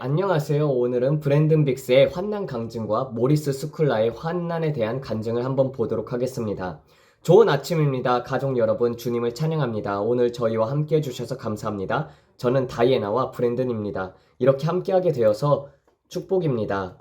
네, 안녕하세요. 오늘은 브랜든 빅스의 환난 강증과 모리스 스쿨라의 환난에 대한 간증을 한번 보도록 하겠습니다. 좋은 아침입니다. 가족 여러분, 주님을 찬양합니다. 오늘 저희와 함께 해주셔서 감사합니다. 저는 다이애나와 브랜든입니다. 이렇게 함께하게 되어서 축복입니다.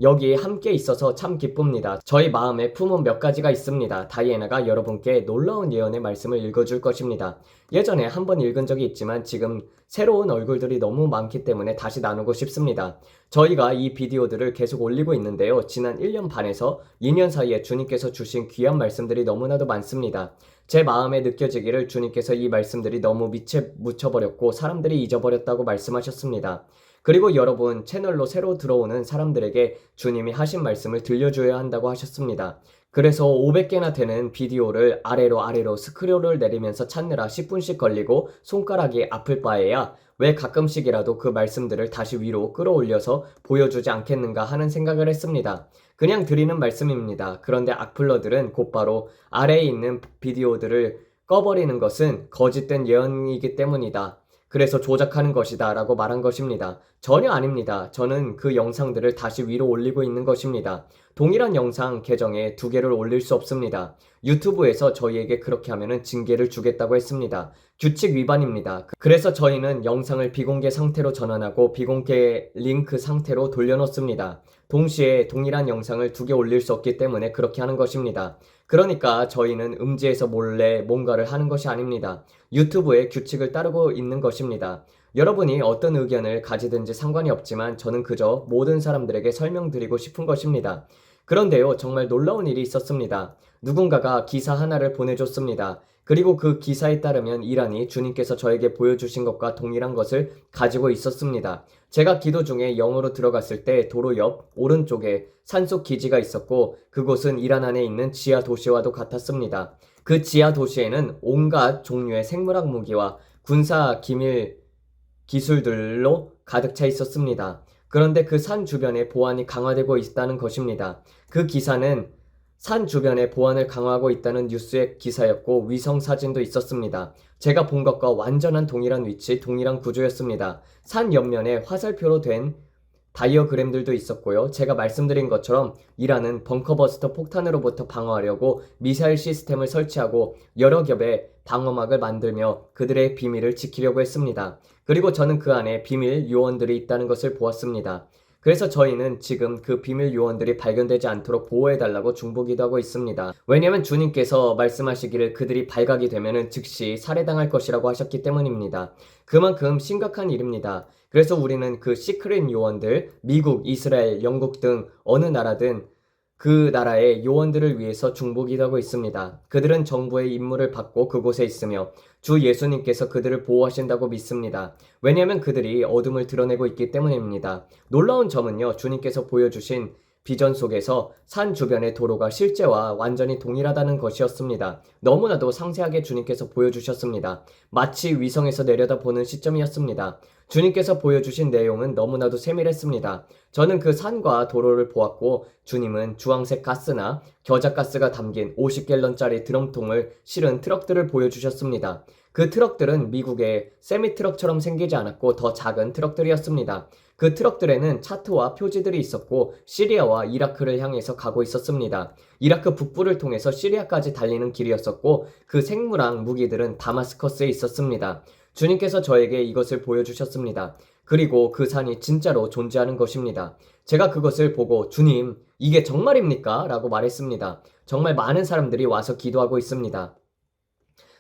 여기 함께 있어서 참 기쁩니다. 저희 마음에 품은 몇 가지가 있습니다. 다이애나가 여러분께 놀라운 예언의 말씀을 읽어줄 것입니다. 예전에 한번 읽은 적이 있지만 지금 새로운 얼굴들이 너무 많기 때문에 다시 나누고 싶습니다. 저희가 이 비디오들을 계속 올리고 있는데요. 지난 1년 반에서 2년 사이에 주님께서 주신 귀한 말씀들이 너무나도 많습니다. 제 마음에 느껴지기를 주님께서 이 말씀들이 너무 밑에 묻혀버렸고 사람들이 잊어버렸다고 말씀하셨습니다. 그리고 여러분 채널로 새로 들어오는 사람들에게 주님이 하신 말씀을 들려줘야 한다고 하셨습니다. 그래서 500개나 되는 비디오를 아래로 스크롤을 내리면서 찾느라 10분씩 걸리고 손가락이 아플 바에야 왜 가끔씩이라도 그 말씀들을 다시 위로 끌어올려서 보여주지 않겠는가 하는 생각을 했습니다. 그냥 드리는 말씀입니다. 그런데 악플러들은 곧바로 아래에 있는 비디오들을 꺼버리는 것은 거짓된 예언이기 때문이다. 그래서 조작하는 것이다 라고 말한 것입니다. 전혀 아닙니다. 저는 그 영상들을 다시 위로 올리고 있는 것입니다. 동일한 영상 계정에 2개를 올릴 수 없습니다. 유튜브에서 저희에게 그렇게 하면 징계를 주겠다고 했습니다. 규칙 위반입니다. 그래서 저희는 영상을 비공개 상태로 전환하고 비공개 링크 상태로 돌려놓습니다. 동시에 동일한 영상을 2개 올릴 수 없기 때문에 그렇게 하는 것입니다. 그러니까 저희는 음지에서 몰래 뭔가를 하는 것이 아닙니다. 유튜브의 규칙을 따르고 있는 것입니다. 여러분이 어떤 의견을 가지든지 상관이 없지만 저는 그저 모든 사람들에게 설명드리고 싶은 것입니다. 그런데요, 정말 놀라운 일이 있었습니다. 누군가가 기사 하나를 보내줬습니다. 그리고 그 기사에 따르면 이란이 주님께서 저에게 보여주신 것과 동일한 것을 가지고 있었습니다. 제가 기도 중에 영으로 들어갔을 때 도로 옆 오른쪽에 산속 기지가 있었고 그곳은 이란 안에 있는 지하 도시와도 같았습니다. 그 지하 도시에는 온갖 종류의 생물학 무기와 군사 기밀 기술들로 가득 차 있었습니다. 그런데 그 산 주변에 보안이 강화되고 있다는 것입니다. 그 기사는 산 주변에 보안을 강화하고 있다는 뉴스의 기사였고 위성 사진도 있었습니다. 제가 본 것과 완전한 동일한 위치, 동일한 구조였습니다. 산 옆면에 화살표로 된 다이어그램들도 있었고요. 제가 말씀드린 것처럼 이란은 벙커버스터 폭탄으로부터 방어하려고 미사일 시스템을 설치하고 여러 겹의 방어막을 만들며 그들의 비밀을 지키려고 했습니다. 그리고 저는 그 안에 비밀 요원들이 있다는 것을 보았습니다. 그래서 저희는 지금 그 비밀 요원들이 발견되지 않도록 보호해달라고 중보기도하고 있습니다. 왜냐하면 주님께서 말씀하시기를 그들이 발각이 되면 즉시 살해당할 것이라고 하셨기 때문입니다. 그만큼 심각한 일입니다. 그래서 우리는 그 시크릿 요원들, 미국, 이스라엘, 영국 등 어느 나라든 그 나라의 요원들을 위해서 중보기도하고 있습니다. 그들은 정부의 임무를 받고 그곳에 있으며 주 예수님께서 그들을 보호하신다고 믿습니다. 왜냐하면 그들이 어둠을 드러내고 있기 때문입니다. 놀라운 점은요, 주님께서 보여주신 비전 속에서 산 주변의 도로가 실제와 완전히 동일하다는 것이었습니다. 너무나도 상세하게 주님께서 보여주셨습니다. 마치 위성에서 내려다보는 시점이었습니다. 주님께서 보여주신 내용은 너무나도 세밀했습니다. 저는 그 산과 도로를 보았고 주님은 주황색 가스나 겨자가스가 담긴 50갤런짜리 드럼통을 실은 트럭들을 보여주셨습니다. 그 트럭들은 미국의 세미트럭처럼 생기지 않았고 더 작은 트럭들이었습니다. 그 트럭들에는 차트와 표지들이 있었고 시리아와 이라크를 향해서 가고 있었습니다. 이라크 북부를 통해서 시리아까지 달리는 길이었었고 그 생물학 무기들은 다마스커스에 있었습니다. 주님께서 저에게 이것을 보여주셨습니다. 그리고 그 산이 진짜로 존재하는 것입니다. 제가 그것을 보고 주님, 이게 정말입니까? 라고 말했습니다. 정말 많은 사람들이 와서 기도하고 있습니다.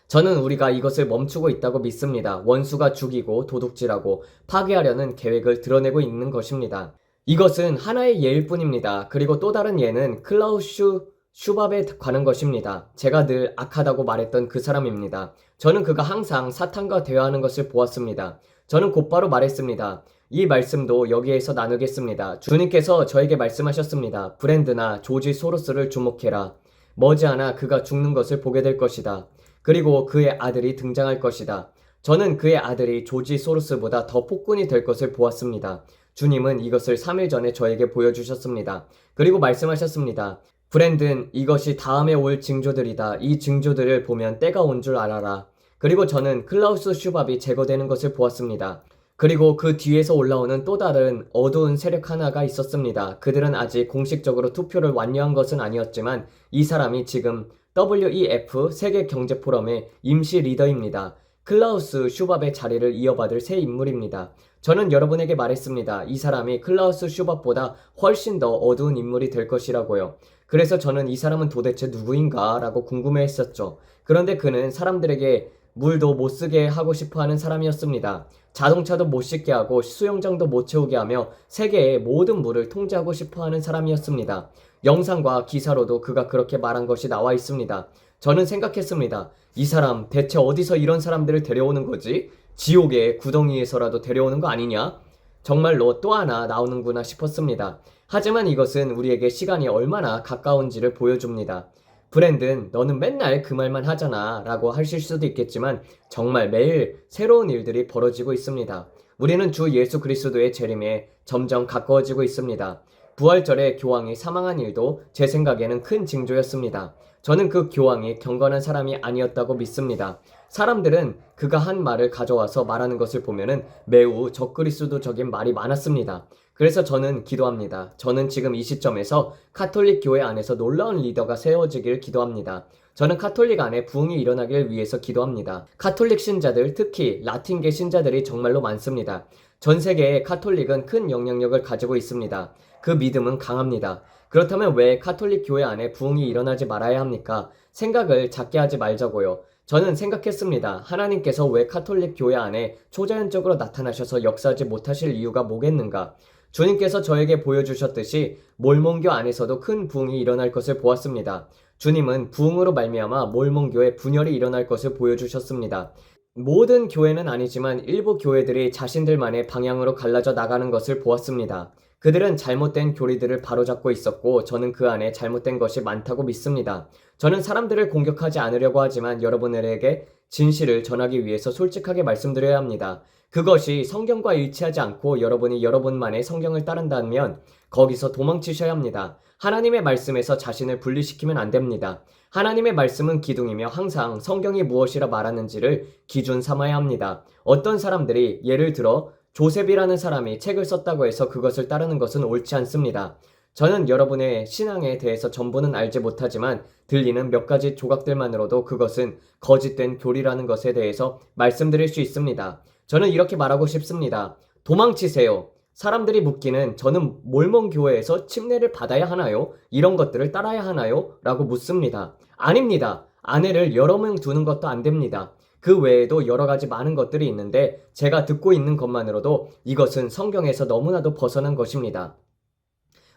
저는 우리가 이것을 멈추고 있다고 믿습니다. 원수가 죽이고 도둑질하고 파괴하려는 계획을 드러내고 있는 것입니다. 이것은 하나의 예일 뿐입니다. 그리고 또 다른 예는 클라우스 슈밥에 관한 것입니다. 제가 늘 악하다고 말했던 그 사람입니다. 저는 그가 항상 사탄과 대화하는 것을 보았습니다. 저는 곧바로 말했습니다. 이 말씀도 여기에서 나누겠습니다. 주님께서 저에게 말씀하셨습니다. 브랜드나 조지 소로스를 주목해라. 머지않아 그가 죽는 것을 보게 될 것이다. 그리고 그의 아들이 등장할 것이다. 저는 그의 아들이 조지 소로스보다 더 폭군이 될 것을 보았습니다. 주님은 이것을 3일 전에 저에게 보여주셨습니다. 그리고 말씀하셨습니다. 브랜든, 이것이 다음에 올 징조들이다. 이 징조들을 보면 때가 온 줄 알아라. 그리고 저는 클라우스 슈밥이 제거되는 것을 보았습니다. 그리고 그 뒤에서 올라오는 또 다른 어두운 세력 하나가 있었습니다. 그들은 아직 공식적으로 투표를 완료한 것은 아니었지만 이 사람이 지금 WEF 세계경제포럼의 임시 리더입니다. 클라우스 슈밥의 자리를 이어받을 새 인물입니다. 저는 여러분에게 말했습니다. 이 사람이 클라우스 슈밥보다 훨씬 더 어두운 인물이 될 것이라고요. 그래서 저는 이 사람은 도대체 누구인가 라고 궁금해했었죠. 그런데 그는 사람들에게 물도 못 쓰게 하고 싶어 하는 사람이었습니다. 자동차도 못 싣게 하고 수영장도 못 채우게 하며 세계의 모든 물을 통제하고 싶어 하는 사람이었습니다. 영상과 기사로도 그가 그렇게 말한 것이 나와 있습니다. 저는 생각했습니다. 이 사람 대체 어디서 이런 사람들을 데려오는 거지? 지옥의 구덩이에서라도 데려오는 거 아니냐? 정말로 또 하나 나오는구나 싶었습니다. 하지만 이것은 우리에게 시간이 얼마나 가까운지를 보여줍니다. 브랜든, 너는 맨날 그 말만 하잖아 라고 하실 수도 있겠지만 정말 매일 새로운 일들이 벌어지고 있습니다. 우리는 주 예수 그리스도의 재림에 점점 가까워지고 있습니다. 부활절에 교황이 사망한 일도 제 생각에는 큰 징조였습니다. 저는 그 교황이 경건한 사람이 아니었다고 믿습니다. 사람들은 그가 한 말을 가져와서 말하는 것을 보면은 매우 적그리스도적인 말이 많았습니다. 그래서 저는 기도합니다. 저는 지금 이 시점에서 카톨릭 교회 안에서 놀라운 리더가 세워지길 기도합니다. 저는 카톨릭 안에 부흥이 일어나길 위해서 기도합니다. 카톨릭 신자들, 특히 라틴계 신자들이 정말로 많습니다. 전 세계에 카톨릭은 큰 영향력을 가지고 있습니다. 그 믿음은 강합니다. 그렇다면 왜 카톨릭 교회 안에 부흥이 일어나지 말아야 합니까? 생각을 작게 하지 말자고요. 저는 생각했습니다. 하나님께서 왜 카톨릭 교회 안에 초자연적으로 나타나셔서 역사하지 못하실 이유가 뭐겠는가? 주님께서 저에게 보여주셨듯이 몰몬교 안에서도 큰 부흥이 일어날 것을 보았습니다. 주님은 부흥으로 말미암아 몰몬교에 분열이 일어날 것을 보여주셨습니다. 모든 교회는 아니지만 일부 교회들이 자신들만의 방향으로 갈라져 나가는 것을 보았습니다. 그들은 잘못된 교리들을 바로잡고 있었고 저는 그 안에 잘못된 것이 많다고 믿습니다. 저는 사람들을 공격하지 않으려고 하지만 여러분들에게 진실을 전하기 위해서 솔직하게 말씀드려야 합니다. 그것이 성경과 일치하지 않고 여러분이 여러분만의 성경을 따른다면 거기서 도망치셔야 합니다. 하나님의 말씀에서 자신을 분리시키면 안 됩니다. 하나님의 말씀은 기둥이며 항상 성경이 무엇이라 말하는지를 기준 삼아야 합니다. 어떤 사람들이 예를 들어 조셉이라는 사람이 책을 썼다고 해서 그것을 따르는 것은 옳지 않습니다. 저는 여러분의 신앙에 대해서 전부는 알지 못하지만 들리는 몇 가지 조각들만으로도 그것은 거짓된 교리라는 것에 대해서 말씀드릴 수 있습니다. 저는 이렇게 말하고 싶습니다. 도망치세요. 사람들이 묻기는 저는 몰몬 교회에서 침례를 받아야 하나요? 이런 것들을 따라야 하나요? 라고 묻습니다. 아닙니다. 아내를 여러 명 두는 것도 안 됩니다. 그 외에도 여러 가지 많은 것들이 있는데 제가 듣고 있는 것만으로도 이것은 성경에서 너무나도 벗어난 것입니다.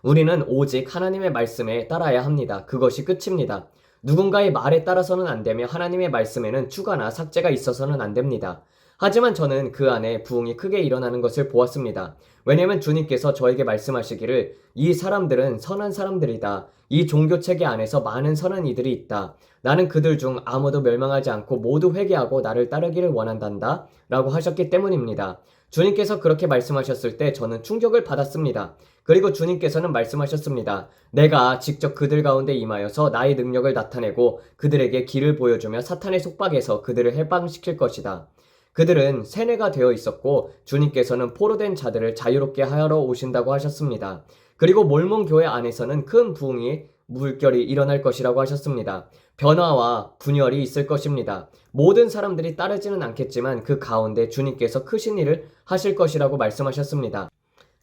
우리는 오직 하나님의 말씀에 따라야 합니다. 그것이 끝입니다. 누군가의 말에 따라서는 안 되며 하나님의 말씀에는 추가나 삭제가 있어서는 안 됩니다. 하지만 저는 그 안에 부흥이 크게 일어나는 것을 보았습니다. 왜냐하면 주님께서 저에게 말씀하시기를 이 사람들은 선한 사람들이다. 이 종교체계 안에서 많은 선한 이들이 있다. 나는 그들 중 아무도 멸망하지 않고 모두 회개하고 나를 따르기를 원한단다. 라고 하셨기 때문입니다. 주님께서 그렇게 말씀하셨을 때 저는 충격을 받았습니다. 그리고 주님께서는 말씀하셨습니다. 내가 직접 그들 가운데 임하여서 나의 능력을 나타내고 그들에게 길을 보여주며 사탄의 속박에서 그들을 해방시킬 것이다. 그들은 세뇌가 되어 있었고 주님께서는 포로된 자들을 자유롭게 하러 오신다고 하셨습니다. 그리고 몰몬 교회 안에서는 큰 부흥이 물결이 일어날 것이라고 하셨습니다. 변화와 분열이 있을 것입니다. 모든 사람들이 따르지는 않겠지만 그 가운데 주님께서 크신 일을 하실 것이라고 말씀하셨습니다.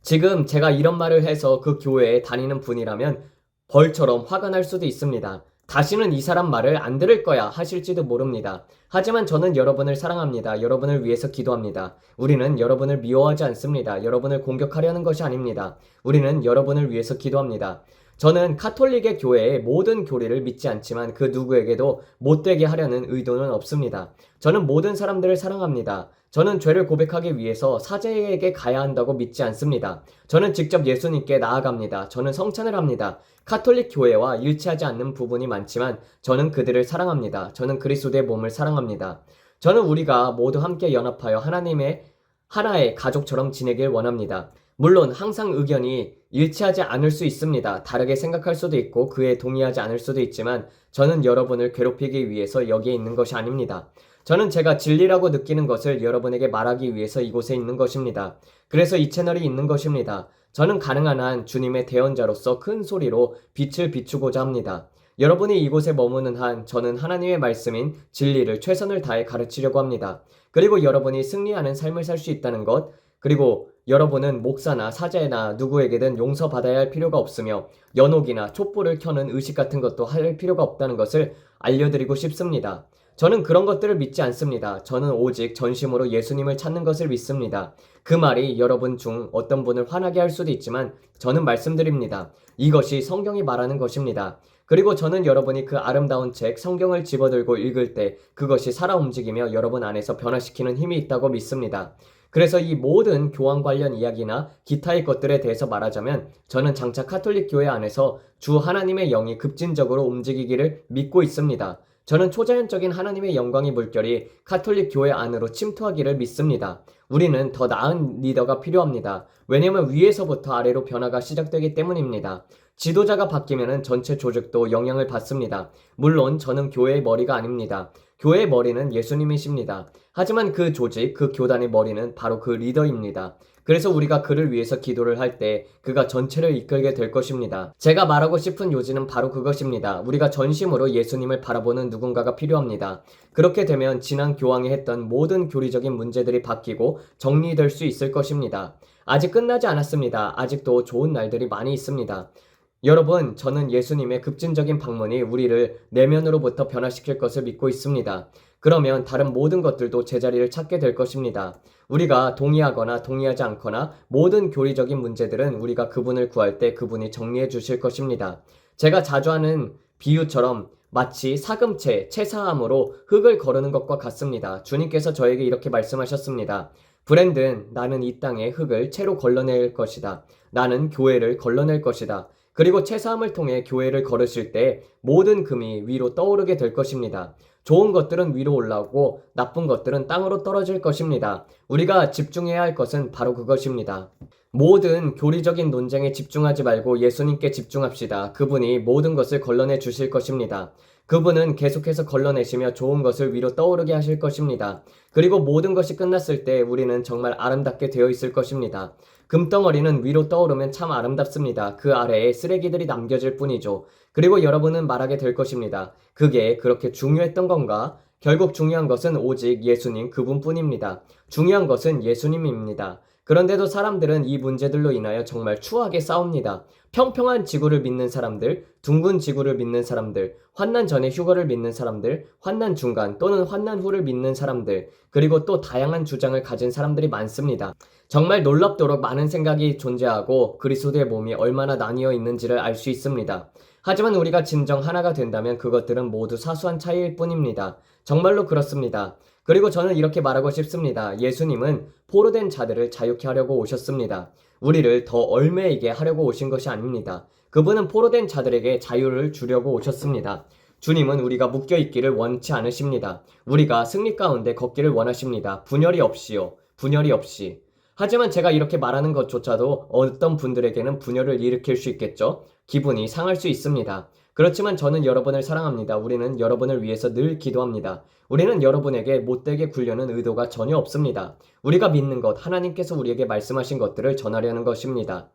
지금 제가 이런 말을 해서 그 교회에 다니는 분이라면 벌처럼 화가 날 수도 있습니다. 다시는 이 사람 말을 안 들을 거야 하실지도 모릅니다. 하지만 저는 여러분을 사랑합니다. 여러분을 위해서 기도합니다. 우리는 여러분을 미워하지 않습니다. 여러분을 공격하려는 것이 아닙니다. 우리는 여러분을 위해서 기도합니다. 저는 카톨릭의 교회의 모든 교리를 믿지 않지만 그 누구에게도 못되게 하려는 의도는 없습니다. 저는 모든 사람들을 사랑합니다. 저는 죄를 고백하기 위해서 사제에게 가야 한다고 믿지 않습니다. 저는 직접 예수님께 나아갑니다. 저는 성찬을 합니다. 카톨릭 교회와 일치하지 않는 부분이 많지만 저는 그들을 사랑합니다. 저는 그리스도의 몸을 사랑합니다. 저는 우리가 모두 함께 연합하여 하나님의 하나의 가족처럼 지내길 원합니다. 물론 항상 의견이 일치하지 않을 수 있습니다. 다르게 생각할 수도 있고 그에 동의하지 않을 수도 있지만 저는 여러분을 괴롭히기 위해서 여기에 있는 것이 아닙니다. 저는 제가 진리라고 느끼는 것을 여러분에게 말하기 위해서 이곳에 있는 것입니다. 그래서 이 채널이 있는 것입니다. 저는 가능한 한 주님의 대언자로서 큰 소리로 빛을 비추고자 합니다. 여러분이 이곳에 머무는 한 저는 하나님의 말씀인 진리를 최선을 다해 가르치려고 합니다. 그리고 여러분이 승리하는 삶을 살 수 있다는 것, 그리고 여러분은 목사나 사제나 누구에게든 용서받아야 할 필요가 없으며 연옥이나 촛불을 켜는 의식 같은 것도 할 필요가 없다는 것을 알려드리고 싶습니다. 저는 그런 것들을 믿지 않습니다. 저는 오직 전심으로 예수님을 찾는 것을 믿습니다. 그 말이 여러분 중 어떤 분을 화나게 할 수도 있지만 저는 말씀드립니다. 이것이 성경이 말하는 것입니다. 그리고 저는 여러분이 그 아름다운 책 성경을 집어들고 읽을 때 그것이 살아 움직이며 여러분 안에서 변화시키는 힘이 있다고 믿습니다. 그래서 이 모든 교황 관련 이야기나 기타의 것들에 대해서 말하자면 저는 장차 카톨릭 교회 안에서 주 하나님의 영이 급진적으로 움직이기를 믿고 있습니다. 저는 초자연적인 하나님의 영광의 물결이 카톨릭 교회 안으로 침투하기를 믿습니다. 우리는 더 나은 리더가 필요합니다. 왜냐하면 위에서부터 아래로 변화가 시작되기 때문입니다. 지도자가 바뀌면 전체 조직도 영향을 받습니다. 물론 저는 교회의 머리가 아닙니다. 교회의 머리는 예수님이십니다. 하지만 그 조직, 그 교단의 머리는 바로 그 리더입니다. 그래서 우리가 그를 위해서 기도를 할 때 그가 전체를 이끌게 될 것입니다. 제가 말하고 싶은 요지는 바로 그것입니다. 우리가 전심으로 예수님을 바라보는 누군가가 필요합니다. 그렇게 되면 지난 교황이 했던 모든 교리적인 문제들이 바뀌고 정리될 수 있을 것입니다. 아직 끝나지 않았습니다. 아직도 좋은 날들이 많이 있습니다. 여러분, 저는 예수님의 급진적인 방문이 우리를 내면으로부터 변화시킬 것을 믿고 있습니다. 그러면 다른 모든 것들도 제자리를 찾게 될 것입니다. 우리가 동의하거나 동의하지 않거나 모든 교리적인 문제들은 우리가 그분을 구할 때 그분이 정리해 주실 것입니다. 제가 자주 하는 비유처럼 마치 사금채, 채사함으로 흙을 거르는 것과 같습니다. 주님께서 저에게 이렇게 말씀하셨습니다. 브랜든, 나는 이 땅에 흙을 채로 걸러낼 것이다. 나는 교회를 걸러낼 것이다. 그리고 채사함을 통해 교회를 걸으실 때 모든 금이 위로 떠오르게 될 것입니다. 좋은 것들은 위로 올라오고 나쁜 것들은 땅으로 떨어질 것입니다. 우리가 집중해야 할 것은 바로 그것입니다. 모든 교리적인 논쟁에 집중하지 말고 예수님께 집중합시다. 그분이 모든 것을 걸러내 주실 것입니다. 그분은 계속해서 걸러내시며 좋은 것을 위로 떠오르게 하실 것입니다. 그리고 모든 것이 끝났을 때 우리는 정말 아름답게 되어 있을 것입니다. 금덩어리는 위로 떠오르면 참 아름답습니다. 그 아래에 쓰레기들이 남겨질 뿐이죠. 그리고 여러분은 말하게 될 것입니다. 그게 그렇게 중요했던 건가? 결국 중요한 것은 오직 예수님 그분뿐입니다. 중요한 것은 예수님입니다. 그런데도 사람들은 이 문제들로 인하여 정말 추하게 싸웁니다. 평평한 지구를 믿는 사람들, 둥근 지구를 믿는 사람들, 환난 전에 휴거를 믿는 사람들, 환난 중간 또는 환난 후를 믿는 사람들, 그리고 또 다양한 주장을 가진 사람들이 많습니다. 정말 놀랍도록 많은 생각이 존재하고 그리스도의 몸이 얼마나 나뉘어 있는지를 알 수 있습니다. 하지만 우리가 진정 하나가 된다면 그것들은 모두 사소한 차이일 뿐입니다. 정말로 그렇습니다. 그리고 저는 이렇게 말하고 싶습니다. 예수님은 포로된 자들을 자유케 하려고 오셨습니다. 우리를 더 얽매이게 하려고 오신 것이 아닙니다. 그분은 포로된 자들에게 자유를 주려고 오셨습니다. 주님은 우리가 묶여있기를 원치 않으십니다. 우리가 승리 가운데 걷기를 원하십니다. 분열이 없이요. 분열이 없이. 하지만 제가 이렇게 말하는 것조차도 어떤 분들에게는 분열을 일으킬 수 있겠죠? 기분이 상할 수 있습니다. 그렇지만 저는 여러분을 사랑합니다. 우리는 여러분을 위해서 늘 기도합니다. 우리는 여러분에게 못되게 굴려는 의도가 전혀 없습니다. 우리가 믿는 것, 하나님께서 우리에게 말씀하신 것들을 전하려는 것입니다.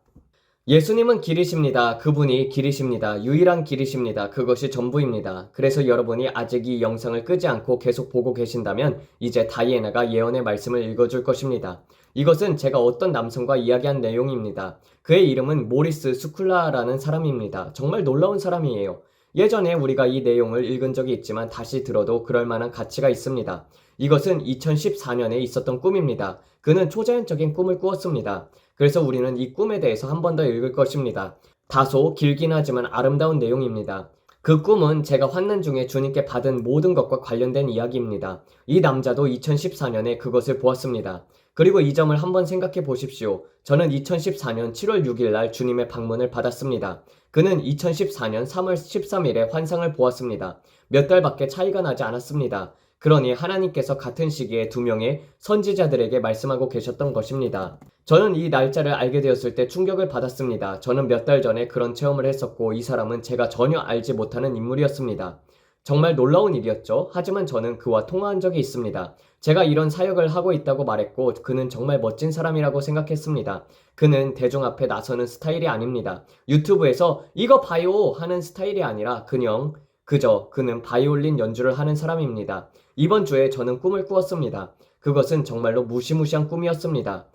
예수님은 길이십니다. 그분이 길이십니다. 유일한 길이십니다. 그것이 전부입니다. 그래서 여러분이 아직 이 영상을 끄지 않고 계속 보고 계신다면 이제 다이애나가 예언의 말씀을 읽어줄 것입니다. 이것은 제가 어떤 남성과 이야기한 내용입니다. 그의 이름은 모리스 스쿨라라는 사람입니다. 정말 놀라운 사람이에요. 예전에 우리가 이 내용을 읽은 적이 있지만 다시 들어도 그럴 만한 가치가 있습니다. 이것은 2014년에 있었던 꿈입니다. 그는 초자연적인 꿈을 꾸었습니다. 그래서 우리는 이 꿈에 대해서 한 번 더 읽을 것입니다. 다소 길긴 하지만 아름다운 내용입니다. 그 꿈은 제가 환난 중에 주님께 받은 모든 것과 관련된 이야기입니다. 이 남자도 2014년에 그것을 보았습니다. 그리고 이 점을 한번 생각해 보십시오. 저는 2014년 7월 6일 날 주님의 방문을 받았습니다. 그는 2014년 3월 13일에 환상을 보았습니다. 몇 달밖에 차이가 나지 않았습니다. 그러니 하나님께서 같은 시기에 2명의 선지자들에게 말씀하고 계셨던 것입니다. 저는 이 날짜를 알게 되었을 때 충격을 받았습니다. 저는 몇 달 전에 그런 체험을 했었고 이 사람은 제가 전혀 알지 못하는 인물이었습니다. 정말 놀라운 일이었죠. 하지만 저는 그와 통화한 적이 있습니다. 제가 이런 사역을 하고 있다고 말했고 그는 정말 멋진 사람이라고 생각했습니다. 그는 대중 앞에 나서는 스타일이 아닙니다. 유튜브에서 이거 봐요 하는 스타일이 아니라 그는 바이올린 연주를 하는 사람입니다. 이번 주에 저는 꿈을 꾸었습니다. 그것은 정말로 무시무시한 꿈이었습니다.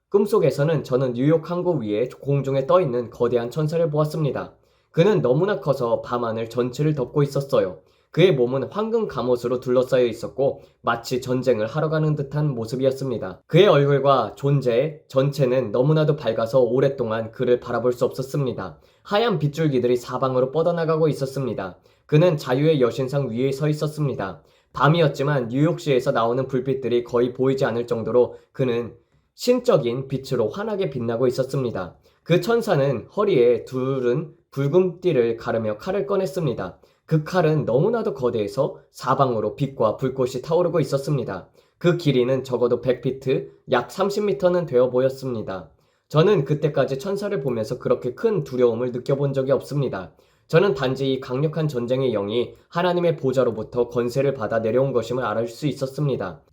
꿈속에서는 저는 뉴욕 항구 위에 공중에 떠있는 거대한 천사를 보았습니다. 그는 너무나 커서 밤하늘 전체를 덮고 있었어요. 그의 몸은 황금 갑옷으로 둘러싸여 있었고 마치 전쟁을 하러 가는 듯한 모습이었습니다. 그의 얼굴과 존재 전체는 너무나도 밝아서 오랫동안 그를 바라볼 수 없었습니다. 하얀 빗줄기들이 사방으로 뻗어나가고 있었습니다. 그는 자유의 여신상 위에 서 있었습니다. 밤이었지만 뉴욕시에서 나오는 불빛들이 거의 보이지 않을 정도로 그는 신적인 빛으로 환하게 빛나고 있었습니다. 그 천사는 허리에 두른 붉은 띠를 가르며 칼을 꺼냈습니다. 그 칼은 너무나도 거대해서 사방으로 빛과 불꽃이 타오르고 있었습니다. 그 길이는 적어도 100피트, 약 30m는 되어 보였습니다. 저는 그때까지 천사를 보면서 그렇게 큰 두려움을 느껴본 적이 없습니다. 저는 단지 이 강력한 전쟁의 영이 하나님의 보좌로부터 권세를 받아 내려온 것임을 알 수 있었습니다.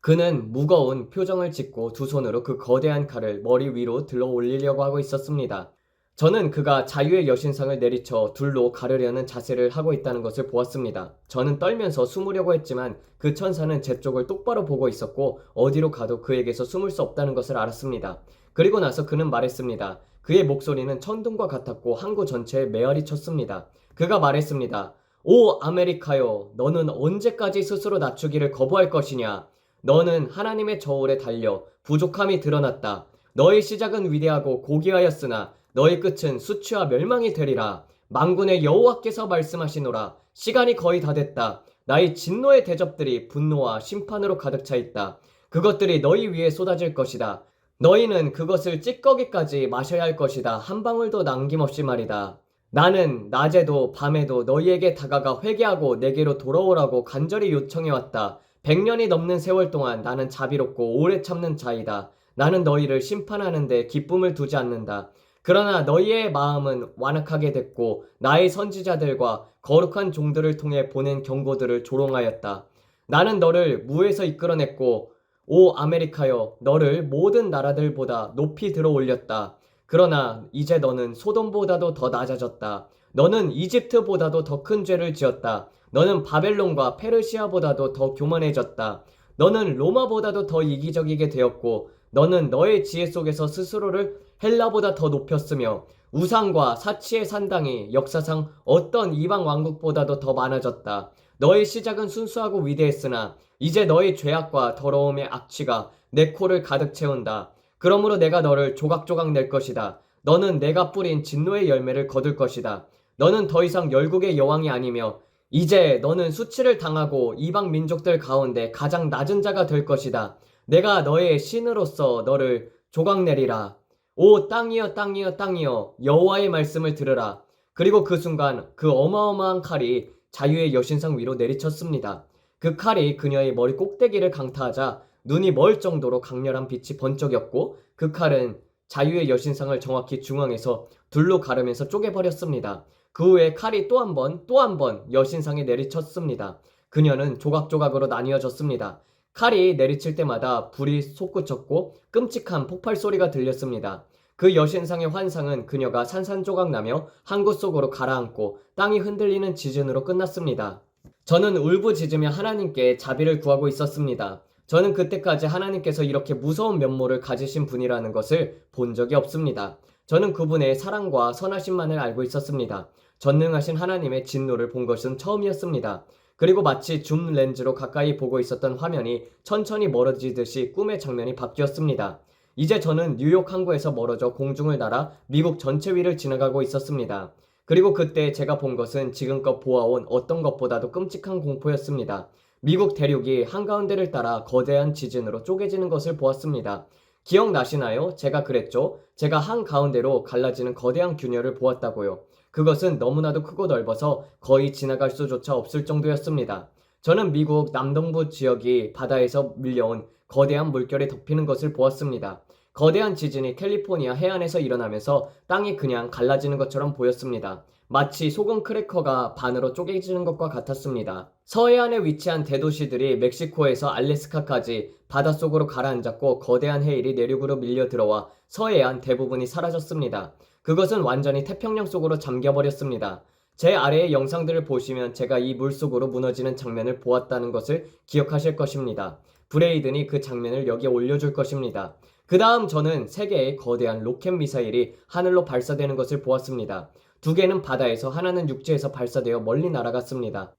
그는 무거운 표정을 짓고 두 손으로 그 거대한 칼을 머리 위로 들어 올리려고 하고 있었습니다. 저는 그가 자유의 여신상을 내리쳐 둘로 가르려는 자세를 하고 있다는 것을 보았습니다. 저는 떨면서 숨으려고 했지만 그 천사는 제 쪽을 똑바로 보고 있었고 어디로 가도 그에게서 숨을 수 없다는 것을 알았습니다. 그리고 나서 그는 말했습니다. 그의 목소리는 천둥과 같았고 항구 전체에 메아리 쳤습니다. 그가 말했습니다. 오 아메리카요, 너는 언제까지 스스로 낮추기를 거부할 것이냐? 너는 하나님의 저울에 달려 부족함이 드러났다. 너의 시작은 위대하고 고귀하였으나 너의 끝은 수치와 멸망이 되리라. 만군의 여호와께서 말씀하시노라. 시간이 거의 다 됐다. 나의 진노의 대접들이 분노와 심판으로 가득 차 있다. 그것들이 너희 위에 쏟아질 것이다. 너희는 그것을 찌꺼기까지 마셔야 할 것이다. 한 방울도 남김없이 말이다. 나는 낮에도 밤에도 너희에게 다가가 회개하고 내게로 돌아오라고 간절히 요청해왔다. 100년이 넘는 세월 동안 나는 자비롭고 오래 참는 자이다. 나는 너희를 심판하는데 기쁨을 두지 않는다. 그러나 너희의 마음은 완악하게 됐고 나의 선지자들과 거룩한 종들을 통해 보낸 경고들을 조롱하였다. 나는 너를 무에서 이끌어냈고 오 아메리카여, 너를 모든 나라들보다 높이 들어 올렸다. 그러나 이제 너는 소돔보다도 더 낮아졌다. 너는 이집트보다도 더 큰 죄를 지었다. 너는 바벨론과 페르시아보다도 더 교만해졌다. 너는 로마보다도 더 이기적이게 되었고 너는 너의 지혜 속에서 스스로를 헬라보다 더 높였으며 우상과 사치의 산당이 역사상 어떤 이방 왕국보다도 더 많아졌다. 너의 시작은 순수하고 위대했으나 이제 너의 죄악과 더러움의 악취가 내 코를 가득 채운다. 그러므로 내가 너를 조각조각 낼 것이다. 너는 내가 뿌린 진노의 열매를 거둘 것이다. 너는 더 이상 열국의 여왕이 아니며 이제 너는 수치를 당하고 이방 민족들 가운데 가장 낮은 자가 될 것이다. 내가 너의 신으로서 너를 조각내리라. 오 땅이여 땅이여 땅이여 여호와의 말씀을 들으라. 그리고 그 순간 그 어마어마한 칼이 자유의 여신상 위로 내리쳤습니다. 그 칼이 그녀의 머리 꼭대기를 강타하자 눈이 멀 정도로 강렬한 빛이 번쩍였고 그 칼은 자유의 여신상을 정확히 중앙에서 둘로 가르면서 쪼개버렸습니다. 그 후에 칼이 또 한 번 여신상에 내리쳤습니다. 그녀는 조각조각으로 나뉘어졌습니다. 칼이 내리칠 때마다 불이 솟구쳤고 끔찍한 폭발 소리가 들렸습니다. 그 여신상의 환상은 그녀가 산산조각 나며 항구 속으로 가라앉고 땅이 흔들리는 지진으로 끝났습니다. 저는 울부짖으며 하나님께 자비를 구하고 있었습니다. 저는 그때까지 하나님께서 이렇게 무서운 면모를 가지신 분이라는 것을 본 적이 없습니다. 저는 그분의 사랑과 선하심만을 알고 있었습니다. 전능하신 하나님의 진노를 본 것은 처음이었습니다. 그리고 마치 줌 렌즈로 가까이 보고 있었던 화면이 천천히 멀어지듯이 꿈의 장면이 바뀌었습니다. 이제 저는 뉴욕 항구에서 멀어져 공중을 날아 미국 전체 위를 지나가고 있었습니다. 그리고 그때 제가 본 것은 지금껏 보아온 어떤 것보다도 끔찍한 공포였습니다. 미국 대륙이 한가운데를 따라 거대한 지진으로 쪼개지는 것을 보았습니다. 기억나시나요? 제가 그랬죠. 제가 한가운데로 갈라지는 거대한 균열을 보았다고요. 그것은 너무나도 크고 넓어서 거의 지나갈 수조차 없을 정도였습니다. 저는 미국 남동부 지역이 바다에서 밀려온 거대한 물결이 덮이는 것을 보았습니다. 거대한 지진이 캘리포니아 해안에서 일어나면서 땅이 그냥 갈라지는 것처럼 보였습니다. 마치 소금 크래커가 반으로 쪼개지는 것과 같았습니다. 서해안에 위치한 대도시들이 멕시코에서 알래스카까지 바닷속으로 가라앉았고 거대한 해일이 내륙으로 밀려 들어와 서해안 대부분이 사라졌습니다. 그것은 완전히 태평양 속으로 잠겨버렸습니다. 제 아래의 영상들을 보시면 제가 이 물속으로 무너지는 장면을 보았다는 것을 기억하실 것입니다. 브레이든이 그 장면을 여기에 올려줄 것입니다. 그 다음 저는 3개의 거대한 로켓 미사일이 하늘로 발사되는 것을 보았습니다. 2개는 바다에서, 하나는 육지에서 발사되어 멀리 날아갔습니다.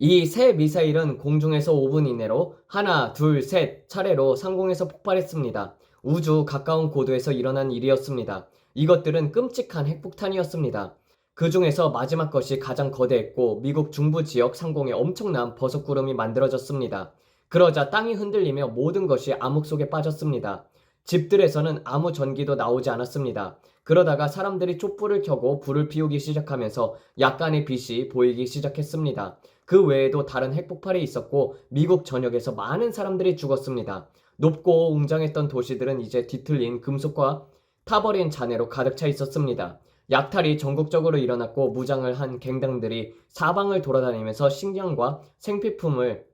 이 세 미사일은 공중에서 5분 이내로 하나, 둘, 셋 차례로 상공에서 폭발했습니다. 우주 가까운 고도에서 일어난 일이었습니다. 이것들은 끔찍한 핵폭탄이었습니다. 그 중에서 마지막 것이 가장 거대했고 미국 중부 지역 상공에 엄청난 버섯구름이 만들어졌습니다. 그러자 땅이 흔들리며 모든 것이 암흑 속에 빠졌습니다. 집들에서는 아무 전기도 나오지 않았습니다. 그러다가 사람들이 촛불을 켜고 불을 피우기 시작하면서 약간의 빛이 보이기 시작했습니다. 그 외에도 다른 핵폭발이 있었고 미국 전역에서 많은 사람들이 죽었습니다. 높고 웅장했던 도시들은 이제 뒤틀린 금속과 타버린 잔해로 가득 차 있었습니다. 약탈이 전국적으로 일어났고 무장을 한 갱단들이 사방을 돌아다니면서 식량과 생필품을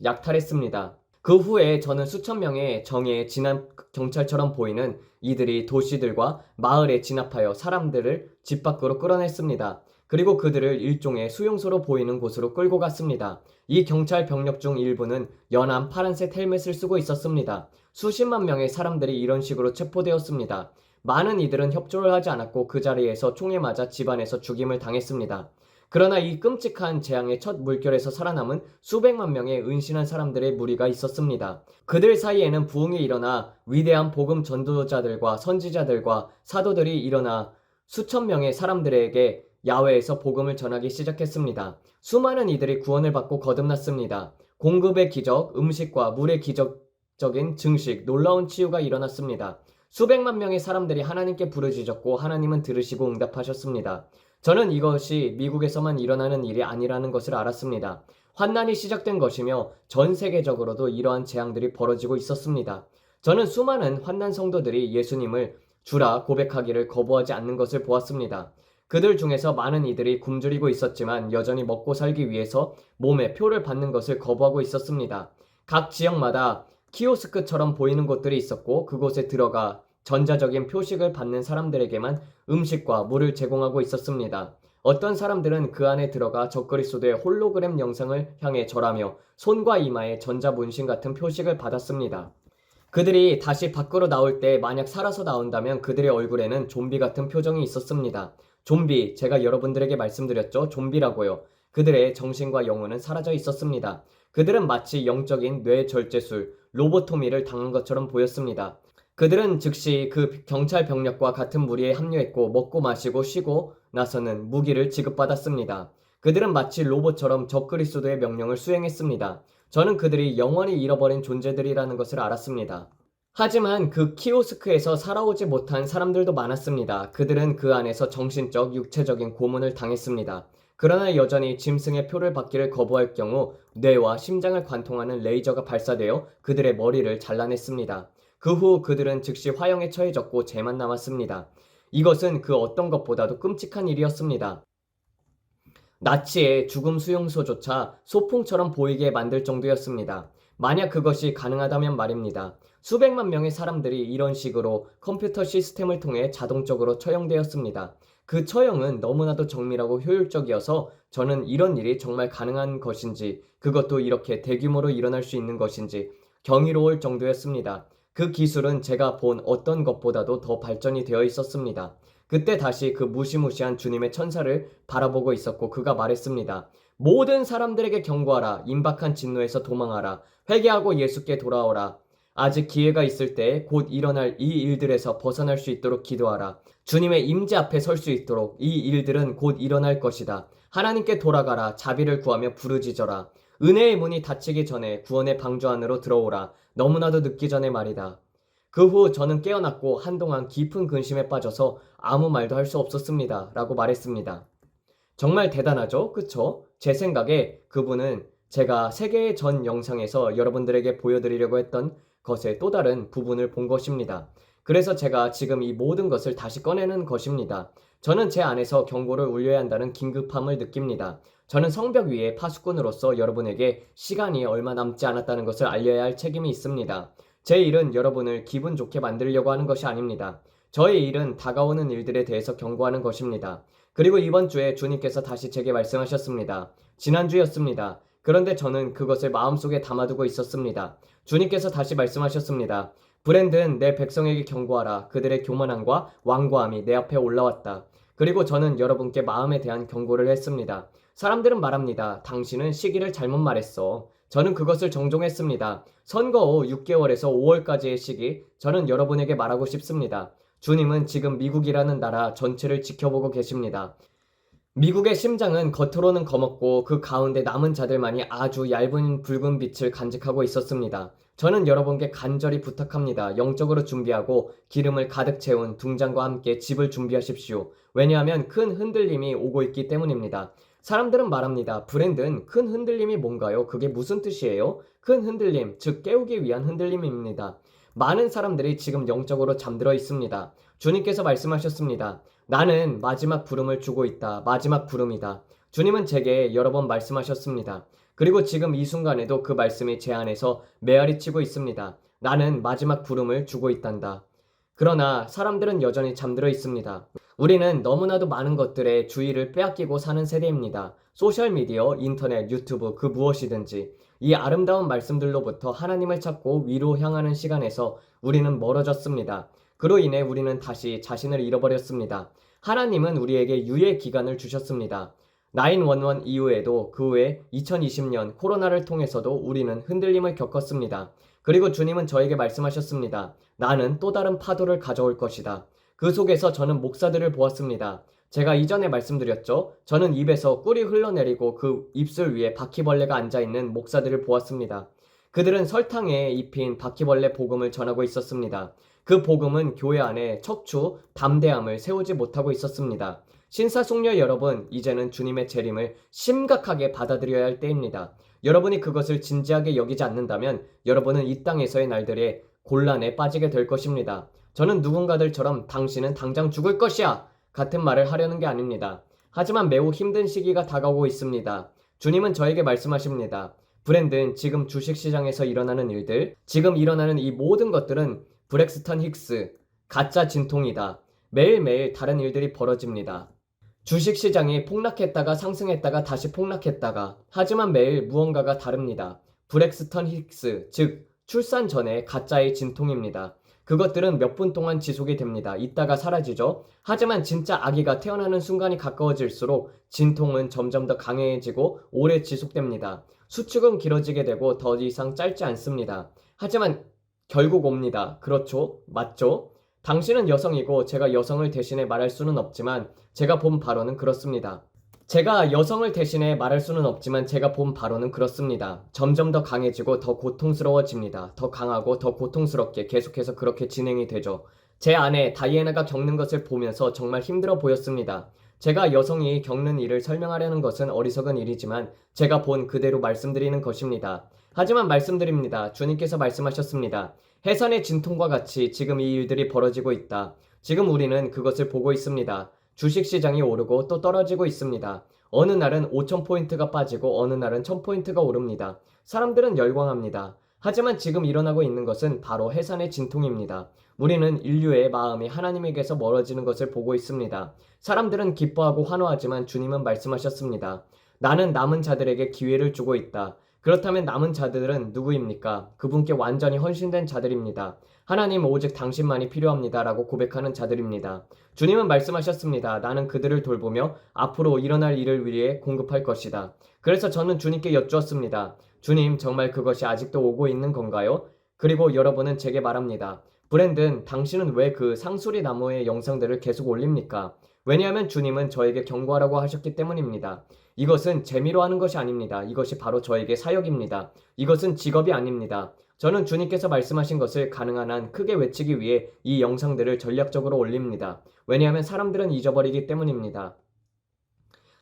약탈했습니다. 그 후에 저는 수천 명의 정예에 진한 경찰처럼 보이는 이들이 도시들과 마을에 진압하여 사람들을 집 밖으로 끌어냈습니다. 그리고 그들을 일종의 수용소로 보이는 곳으로 끌고 갔습니다. 이 경찰 병력 중 일부는 연한 파란색 헬멧을 쓰고 있었습니다. 수십만 명의 사람들이 이런 식으로 체포되었습니다. 많은 이들은 협조를 하지 않았고 그 자리에서 총에 맞아 집안에서 죽임을 당했습니다. 그러나 이 끔찍한 재앙의 첫 물결에서 살아남은 수백만 명의 은신한 사람들의 무리가 있었습니다. 그들 사이에는 부흥이 일어나 위대한 복음 전도자들과 선지자들과 사도들이 일어나 수천 명의 사람들에게 야외에서 복음을 전하기 시작했습니다. 수많은 이들이 구원을 받고 거듭났습니다. 공급의 기적, 음식과 물의 기적적인 증식, 놀라운 치유가 일어났습니다. 수백만 명의 사람들이 하나님께 부르짖었고 하나님은 들으시고 응답하셨습니다. 저는 이것이 미국에서만 일어나는 일이 아니라는 것을 알았습니다. 환난이 시작된 것이며 전 세계적으로도 이러한 재앙들이 벌어지고 있었습니다. 저는 수많은 환난 성도들이 예수님을 주라 고백하기를 거부하지 않는 것을 보았습니다. 그들 중에서 많은 이들이 굶주리고 있었지만 여전히 먹고 살기 위해서 몸에 표를 받는 것을 거부하고 있었습니다. 각 지역마다 키오스크처럼 보이는 곳들이 있었고 그곳에 들어가 전자적인 표식을 받는 사람들에게만 음식과 물을 제공하고 있었습니다. 어떤 사람들은 그 안에 들어가 적그리스도의 홀로그램 영상을 향해 절하며 손과 이마에 전자문신 같은 표식을 받았습니다. 그들이 다시 밖으로 나올 때 만약 살아서 나온다면 그들의 얼굴에는 좀비 같은 표정이 있었습니다. 좀비, 제가 여러분들에게 말씀드렸죠? 좀비라고요. 그들의 정신과 영혼은 사라져 있었습니다. 그들은 마치 영적인 뇌절제술, 로보토미를 당한 것처럼 보였습니다. 그들은 즉시 그 경찰 병력과 같은 무리에 합류했고 먹고 마시고 쉬고 나서는 무기를 지급받았습니다. 그들은 마치 로봇처럼 적그리스도의 명령을 수행했습니다. 저는 그들이 영원히 잃어버린 존재들이라는 것을 알았습니다. 하지만 그 키오스크에서 살아오지 못한 사람들도 많았습니다. 그들은 그 안에서 정신적, 육체적인 고문을 당했습니다. 그러나 여전히 짐승의 표를 받기를 거부할 경우 뇌와 심장을 관통하는 레이저가 발사되어 그들의 머리를 잘라냈습니다. 그 후 그들은 즉시 화형에 처해졌고 죄만 남았습니다. 이것은 그 어떤 것보다도 끔찍한 일이었습니다. 나치의 죽음 수용소조차 소풍처럼 보이게 만들 정도였습니다. 만약 그것이 가능하다면 말입니다. 수백만 명의 사람들이 이런 식으로 컴퓨터 시스템을 통해 자동적으로 처형되었습니다. 그 처형은 너무나도 정밀하고 효율적이어서 저는 이런 일이 정말 가능한 것인지, 그것도 이렇게 대규모로 일어날 수 있는 것인지 경이로울 정도였습니다. 그 기술은 제가 본 어떤 것보다도 더 발전이 되어 있었습니다. 그때 다시 그 무시무시한 주님의 천사를 바라보고 있었고 그가 말했습니다. 모든 사람들에게 경고하라. 임박한 진노에서 도망하라. 회개하고 예수께 돌아오라. 아직 기회가 있을 때 곧 일어날 이 일들에서 벗어날 수 있도록 기도하라. 주님의 임재 앞에 설 수 있도록 이 일들은 곧 일어날 것이다. 하나님께 돌아가라. 자비를 구하며 부르짖어라. 은혜의 문이 닫히기 전에 구원의 방주 안으로 들어오라. 너무나도 늦기 전에 말이다. 그 후 저는 깨어났고 한동안 깊은 근심에 빠져서 아무 말도 할 수 없었습니다. 라고 말했습니다. 정말 대단하죠? 그쵸? 제 생각에 그분은 제가 세계의 전 영상에서 여러분들에게 보여드리려고 했던 것의 또 다른 부분을 본 것입니다. 그래서 제가 지금 이 모든 것을 다시 꺼내는 것입니다. 저는 제 안에서 경고를 울려야 한다는 긴급함을 느낍니다. 저는 성벽 위의 파수꾼으로서 여러분에게 시간이 얼마 남지 않았다는 것을 알려야 할 책임이 있습니다. 제 일은 여러분을 기분 좋게 만들려고 하는 것이 아닙니다. 저의 일은 다가오는 일들에 대해서 경고하는 것입니다. 그리고 이번 주에 주님께서 다시 제게 말씀하셨습니다. 지난주였습니다. 그런데 저는 그것을 마음속에 담아두고 있었습니다. 주님께서 다시 말씀하셨습니다. 브랜든 내 백성에게 경고하라. 그들의 교만함과 완고함이 내 앞에 올라왔다. 그리고 저는 여러분께 마음에 대한 경고를 했습니다. 사람들은 말합니다. 당신은 시기를 잘못 말했어. 저는 그것을 정정했습니다. 선거 후 6개월에서 5월까지의 시기, 저는 여러분에게 말하고 싶습니다. 주님은 지금 미국이라는 나라 전체를 지켜보고 계십니다. 미국의 심장은 겉으로는 검었고 그 가운데 남은 자들만이 아주 얇은 붉은 빛을 간직하고 있었습니다. 저는 여러분께 간절히 부탁합니다. 영적으로 준비하고 기름을 가득 채운 둥장과 함께 집을 준비하십시오. 왜냐하면 큰 흔들림이 오고 있기 때문입니다. 사람들은 말합니다. 브랜든, 큰 흔들림이 뭔가요? 그게 무슨 뜻이에요? 큰 흔들림, 즉 깨우기 위한 흔들림입니다. 많은 사람들이 지금 영적으로 잠들어 있습니다. 주님께서 말씀하셨습니다. 나는 마지막 부름을 주고 있다. 마지막 부름이다. 주님은 제게 여러 번 말씀하셨습니다. 그리고 지금 이 순간에도 그 말씀이 제 안에서 메아리치고 있습니다. 나는 마지막 부름을 주고 있단다. 그러나 사람들은 여전히 잠들어 있습니다. 우리는 너무나도 많은 것들에 주의를 빼앗기고 사는 세대입니다. 소셜미디어, 인터넷, 유튜브, 그 무엇이든지 이 아름다운 말씀들로부터 하나님을 찾고 위로 향하는 시간에서 우리는 멀어졌습니다. 그로 인해 우리는 다시 자신을 잃어버렸습니다. 하나님은 우리에게 유예 기간을 주셨습니다. 911 이후에도 그 후에 2020년 코로나를 통해서도 우리는 흔들림을 겪었습니다. 그리고 주님은 저에게 말씀하셨습니다. 나는 또 다른 파도를 가져올 것이다. 그 속에서 저는 목사들을 보았습니다. 제가 이전에 말씀드렸죠. 저는 입에서 꿀이 흘러내리고 그 입술 위에 바퀴벌레가 앉아있는 목사들을 보았습니다. 그들은 설탕에 입힌 바퀴벌레 복음을 전하고 있었습니다. 그 복음은 교회 안에 척추, 담대함을 세우지 못하고 있었습니다. 신사숙녀 여러분, 이제는 주님의 재림을 심각하게 받아들여야 할 때입니다. 여러분이 그것을 진지하게 여기지 않는다면 여러분은 이 땅에서의 날들에 곤란에 빠지게 될 것입니다. 저는 누군가들처럼 당신은 당장 죽을 것이야! 같은 말을 하려는 게 아닙니다. 하지만 매우 힘든 시기가 다가오고 있습니다. 주님은 저에게 말씀하십니다. 브랜든, 지금 주식시장에서 일어나는 일들, 지금 일어나는 이 모든 것들은 브렉스턴 힉스, 가짜 진통이다. 매일매일 다른 일들이 벌어집니다. 주식시장이 폭락했다가 상승했다가 다시 폭락했다가 하지만 매일 무언가가 다릅니다. 브렉스턴 힉스, 즉 출산 전에 가짜의 진통입니다. 그것들은 몇 분 동안 지속이 됩니다. 이따가 사라지죠. 하지만 진짜 아기가 태어나는 순간이 가까워질수록 진통은 점점 더 강해지고 오래 지속됩니다. 수축은 길어지게 되고 더 이상 짧지 않습니다. 하지만 결국 옵니다. 그렇죠? 맞죠? 당신은 여성이고 제가 여성을 대신해 말할 수는 없지만 제가 본 바로는 그렇습니다. 제가 여성을 대신해 말할 수는 없지만 제가 본 바로는 그렇습니다. 점점 더 강해지고 더 고통스러워집니다. 더 강하고 더 고통스럽게 계속해서 그렇게 진행이 되죠. 제 아내 다이애나가 겪는 것을 보면서 정말 힘들어 보였습니다. 제가 여성이 겪는 일을 설명하려는 것은 어리석은 일이지만 제가 본 그대로 말씀드리는 것입니다. 하지만 말씀드립니다. 주님께서 말씀하셨습니다. 해산의 진통과 같이 지금 이 일들이 벌어지고 있다. 지금 우리는 그것을 보고 있습니다. 주식시장이 오르고 또 떨어지고 있습니다. 어느 날은 5,000포인트가 빠지고 어느 날은 1,000포인트가 오릅니다. 사람들은 열광합니다. 하지만 지금 일어나고 있는 것은 바로 해산의 진통입니다. 우리는 인류의 마음이 하나님에게서 멀어지는 것을 보고 있습니다. 사람들은 기뻐하고 환호하지만 주님은 말씀하셨습니다. 나는 남은 자들에게 기회를 주고 있다. 그렇다면 남은 자들은 누구입니까? 그분께 완전히 헌신된 자들입니다. 하나님 오직 당신만이 필요합니다. 라고 고백하는 자들입니다. 주님은 말씀하셨습니다. 나는 그들을 돌보며 앞으로 일어날 일을 위해 공급할 것이다. 그래서 저는 주님께 여쭈었습니다. 주님, 정말 그것이 아직도 오고 있는 건가요? 그리고 여러분은 제게 말합니다. 브랜든, 당신은 왜 그 상수리 나무의 영상들을 계속 올립니까? 왜냐하면 주님은 저에게 경고하라고 하셨기 때문입니다. 이것은 재미로 하는 것이 아닙니다. 이것이 바로 저에게 사역입니다. 이것은 직업이 아닙니다. 저는 주님께서 말씀하신 것을 가능한 한 크게 외치기 위해 이 영상들을 전략적으로 올립니다. 왜냐하면 사람들은 잊어버리기 때문입니다.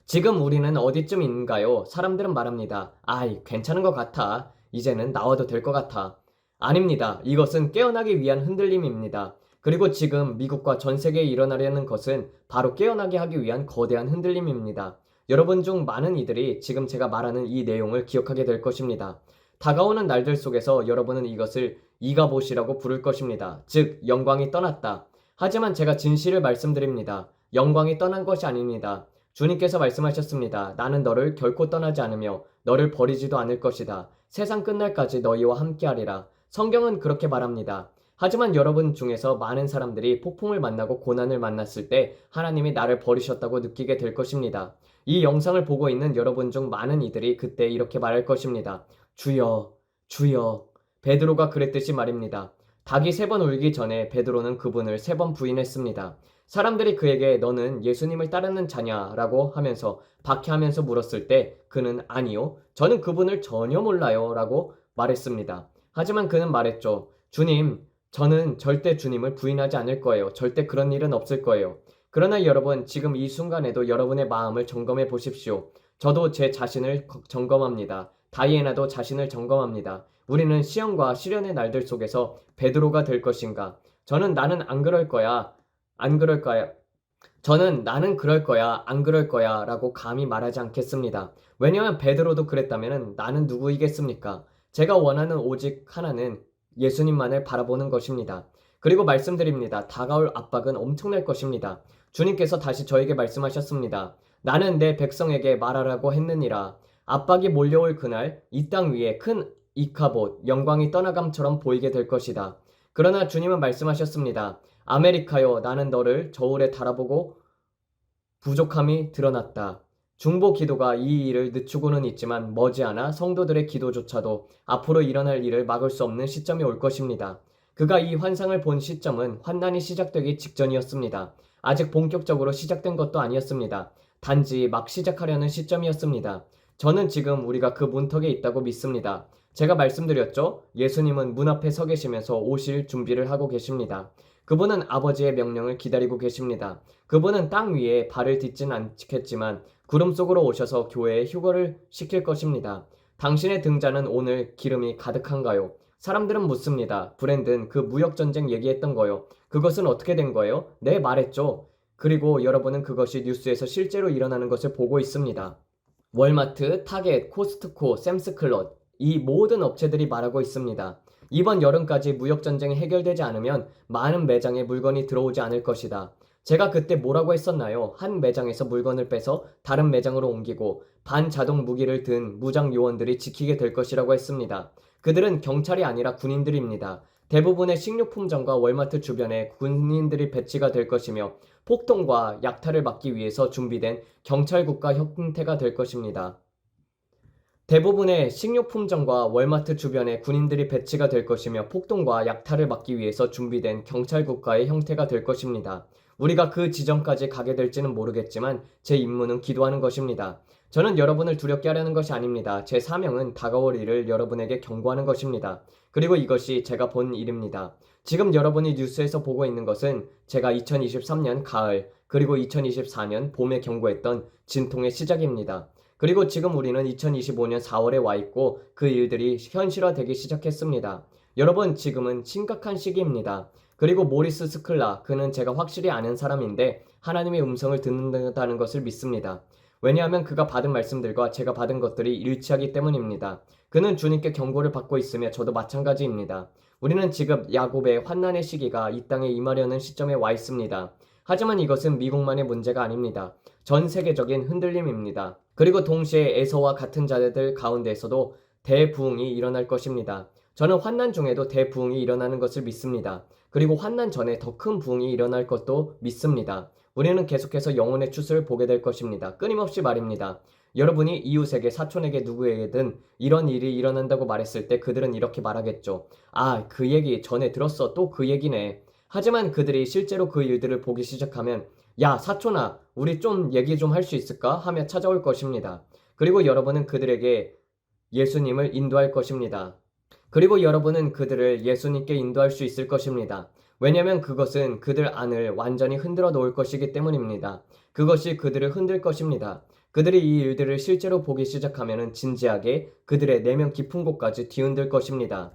지금 우리는 어디쯤 있는가요? 사람들은 말합니다. 아이, 괜찮은 것 같아. 이제는 나와도 될 것 같아. 아닙니다. 이것은 깨어나기 위한 흔들림입니다. 그리고 지금 미국과 전 세계에 일어나려는 것은 바로 깨어나게 하기 위한 거대한 흔들림입니다. 여러분 중 많은 이들이 지금 제가 말하는 이 내용을 기억하게 될 것입니다. 다가오는 날들 속에서 여러분은 이것을 이가봇이라고 부를 것입니다. 즉, 영광이 떠났다. 하지만 제가 진실을 말씀드립니다. 영광이 떠난 것이 아닙니다. 주님께서 말씀하셨습니다. 나는 너를 결코 떠나지 않으며 너를 버리지도 않을 것이다. 세상 끝날까지 너희와 함께하리라. 성경은 그렇게 말합니다. 하지만 여러분 중에서 많은 사람들이 폭풍을 만나고 고난을 만났을 때 하나님이 나를 버리셨다고 느끼게 될 것입니다. 이 영상을 보고 있는 여러분 중 많은 이들이 그때 이렇게 말할 것입니다. 주여, 주여. 베드로가 그랬듯이 말입니다. 닭이 3번 울기 전에 베드로는 그분을 3번 부인했습니다. 사람들이 그에게 너는 예수님을 따르는 자냐라고 하면서 박해하면서 물었을 때 그는 아니요, 저는 그분을 전혀 몰라요 라고 말했습니다. 하지만 그는 말했죠. 주님, 저는 절대 주님을 부인하지 않을 거예요. 절대 그런 일은 없을 거예요. 그러나 여러분, 지금 이 순간에도 여러분의 마음을 점검해 보십시오. 저도 제 자신을 점검합니다. 다이애나도 자신을 점검합니다. 우리는 시험과 시련의 날들 속에서 베드로가 될 것인가? 저는 나는 안 그럴 거야. 안 그럴 거야. 저는 나는 그럴 거야, 안 그럴 거야 라고 감히 말하지 않겠습니다. 왜냐하면 베드로도 그랬다면 나는 누구이겠습니까? 제가 원하는 오직 하나는 예수님만을 바라보는 것입니다. 그리고 말씀드립니다. 다가올 압박은 엄청날 것입니다. 주님께서 다시 저에게 말씀하셨습니다. 나는 내 백성에게 말하라고 했느니라. 압박이 몰려올 그날 이 땅 위에 큰 이카봇, 영광이 떠나감처럼 보이게 될 것이다. 그러나 주님은 말씀하셨습니다. 아메리카여, 나는 너를 저울에 달아보고 부족함이 드러났다. 중보 기도가 이 일을 늦추고는 있지만 머지않아 성도들의 기도조차도 앞으로 일어날 일을 막을 수 없는 시점이 올 것입니다. 그가 이 환상을 본 시점은 환난이 시작되기 직전이었습니다. 아직 본격적으로 시작된 것도 아니었습니다. 단지 막 시작하려는 시점이었습니다. 저는 지금 우리가 그 문턱에 있다고 믿습니다. 제가 말씀드렸죠? 예수님은 문 앞에 서 계시면서 오실 준비를 하고 계십니다. 그분은 아버지의 명령을 기다리고 계십니다. 그분은 땅 위에 발을 딛진 않겠지만 구름 속으로 오셔서 교회에 휴거를 시킬 것입니다. 당신의 등잔은 오늘 기름이 가득한가요? 사람들은 묻습니다. 브랜든, 그 무역전쟁 얘기했던 거요. 그것은 어떻게 된 거예요? 네, 말했죠. 그리고 여러분은 그것이 뉴스에서 실제로 일어나는 것을 보고 있습니다. 월마트, 타겟, 코스트코, 샘스클럽, 이 모든 업체들이 말하고 있습니다. 이번 여름까지 무역전쟁이 해결되지 않으면 많은 매장에 물건이 들어오지 않을 것이다. 제가 그때 뭐라고 했었나요? 한 매장에서 물건을 빼서 다른 매장으로 옮기고 반자동 무기를 든 무장 요원들이 지키게 될 것이라고 했습니다. 그들은 경찰이 아니라 군인들입니다. 대부분의 식료품점과 월마트 주변에 군인들이 배치가 될 것이며 폭동과 약탈을 막기 위해서 준비된 경찰국가 형태가 될 것입니다. 대부분의 식료품점과 월마트 주변에 군인들이 배치가 될 것이며 폭동과 약탈을 막기 위해서 준비된 경찰 국가의 형태가 될 것입니다. 우리가 그 지점까지 가게 될지는 모르겠지만 제 임무는 기도하는 것입니다. 저는 여러분을 두렵게 하려는 것이 아닙니다. 제 사명은 다가올 일을 여러분에게 경고하는 것입니다. 그리고 이것이 제가 본 일입니다. 지금 여러분이 뉴스에서 보고 있는 것은 제가 2023년 가을 그리고 2024년 봄에 경고했던 진통의 시작입니다. 그리고 지금 우리는 2025년 4월에 와 있고 그 일들이 현실화되기 시작했습니다. 여러분, 지금은 심각한 시기입니다. 그리고 모리스 스클라, 그는 제가 확실히 아는 사람인데 하나님의 음성을 듣는다는 것을 믿습니다. 왜냐하면 그가 받은 말씀들과 제가 받은 것들이 일치하기 때문입니다. 그는 주님께 경고를 받고 있으며 저도 마찬가지입니다. 우리는 지금 야곱의 환난의 시기가 이 땅에 임하려는 시점에 와 있습니다. 하지만 이것은 미국만의 문제가 아닙니다. 전 세계적인 흔들림입니다. 그리고 동시에 에서와 같은 자들 가운데에서도 대부흥이 일어날 것입니다. 저는 환난 중에도 대부흥이 일어나는 것을 믿습니다. 그리고 환난 전에 더 큰 부흥이 일어날 것도 믿습니다. 우리는 계속해서 영혼의 추수를 보게 될 것입니다. 끊임없이 말입니다. 여러분이 이웃에게, 사촌에게, 누구에게든 이런 일이 일어난다고 말했을 때 그들은 이렇게 말하겠죠. 아, 그 얘기 전에 들었어. 또 그 얘기네. 하지만 그들이 실제로 그 일들을 보기 시작하면 야, 사촌아, 우리 좀 얘기 좀 할 수 있을까? 하며 찾아올 것입니다. 그리고 여러분은 그들에게 예수님을 인도할 것입니다. 그리고 여러분은 그들을 예수님께 인도할 수 있을 것입니다. 왜냐하면 그것은 그들 안을 완전히 흔들어 놓을 것이기 때문입니다. 그것이 그들을 흔들 것입니다. 그들이 이 일들을 실제로 보기 시작하면 진지하게 그들의 내면 깊은 곳까지 뒤흔들 것입니다.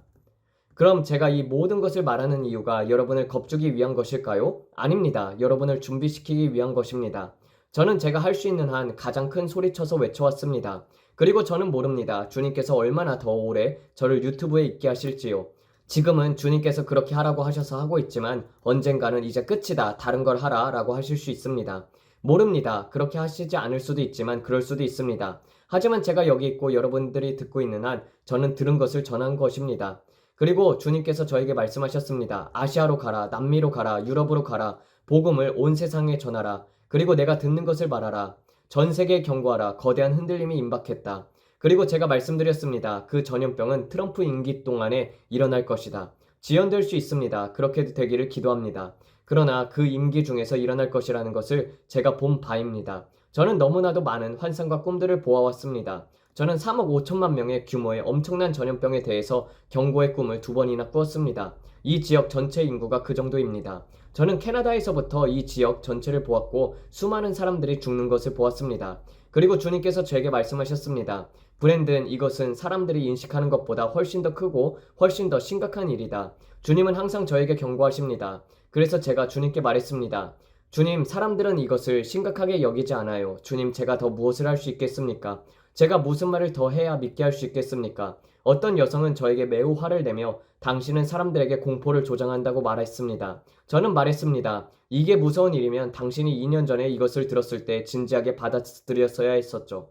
그럼 제가 이 모든 것을 말하는 이유가 여러분을 겁주기 위한 것일까요? 아닙니다. 여러분을 준비시키기 위한 것입니다. 저는 제가 할 수 있는 한 가장 큰 소리쳐서 외쳐왔습니다. 그리고 저는 모릅니다. 주님께서 얼마나 더 오래 저를 유튜브에 있게 하실지요. 지금은 주님께서 그렇게 하라고 하셔서 하고 있지만 언젠가는 이제 끝이다. 다른 걸 하라 라고 하실 수 있습니다. 모릅니다. 그렇게 하시지 않을 수도 있지만 그럴 수도 있습니다. 하지만 제가 여기 있고 여러분들이 듣고 있는 한 저는 들은 것을 전한 것입니다. 그리고 주님께서 저에게 말씀하셨습니다. 아시아로 가라, 남미로 가라, 유럽으로 가라, 복음을 온 세상에 전하라. 그리고 내가 듣는 것을 말하라. 전 세계에 경고하라. 거대한 흔들림이 임박했다. 그리고 제가 말씀드렸습니다. 그 전염병은 트럼프 임기 동안에 일어날 것이다. 지연될 수 있습니다. 그렇게 되기를 기도합니다. 그러나 그 임기 중에서 일어날 것이라는 것을 제가 본 바입니다. 저는 너무나도 많은 환상과 꿈들을 보아왔습니다. 저는 3억 5천만 명의 규모의 엄청난 전염병에 대해서 경고의 꿈을 2번이나 꾸었습니다. 이 지역 전체 인구가 그 정도입니다. 저는 캐나다에서부터 이 지역 전체를 보았고 수많은 사람들이 죽는 것을 보았습니다. 그리고 주님께서 저에게 말씀하셨습니다. 브랜든, 이것은 사람들이 인식하는 것보다 훨씬 더 크고 훨씬 더 심각한 일이다. 주님은 항상 저에게 경고하십니다. 그래서 제가 주님께 말했습니다. 주님, 사람들은 이것을 심각하게 여기지 않아요. 주님, 제가 더 무엇을 할 수 있겠습니까? 제가 무슨 말을 더 해야 믿게 할 수 있겠습니까? 어떤 여성은 저에게 매우 화를 내며 당신은 사람들에게 공포를 조장한다고 말했습니다. 저는 말했습니다. 이게 무서운 일이면 당신이 2년 전에 이것을 들었을 때 진지하게 받아들였어야 했었죠.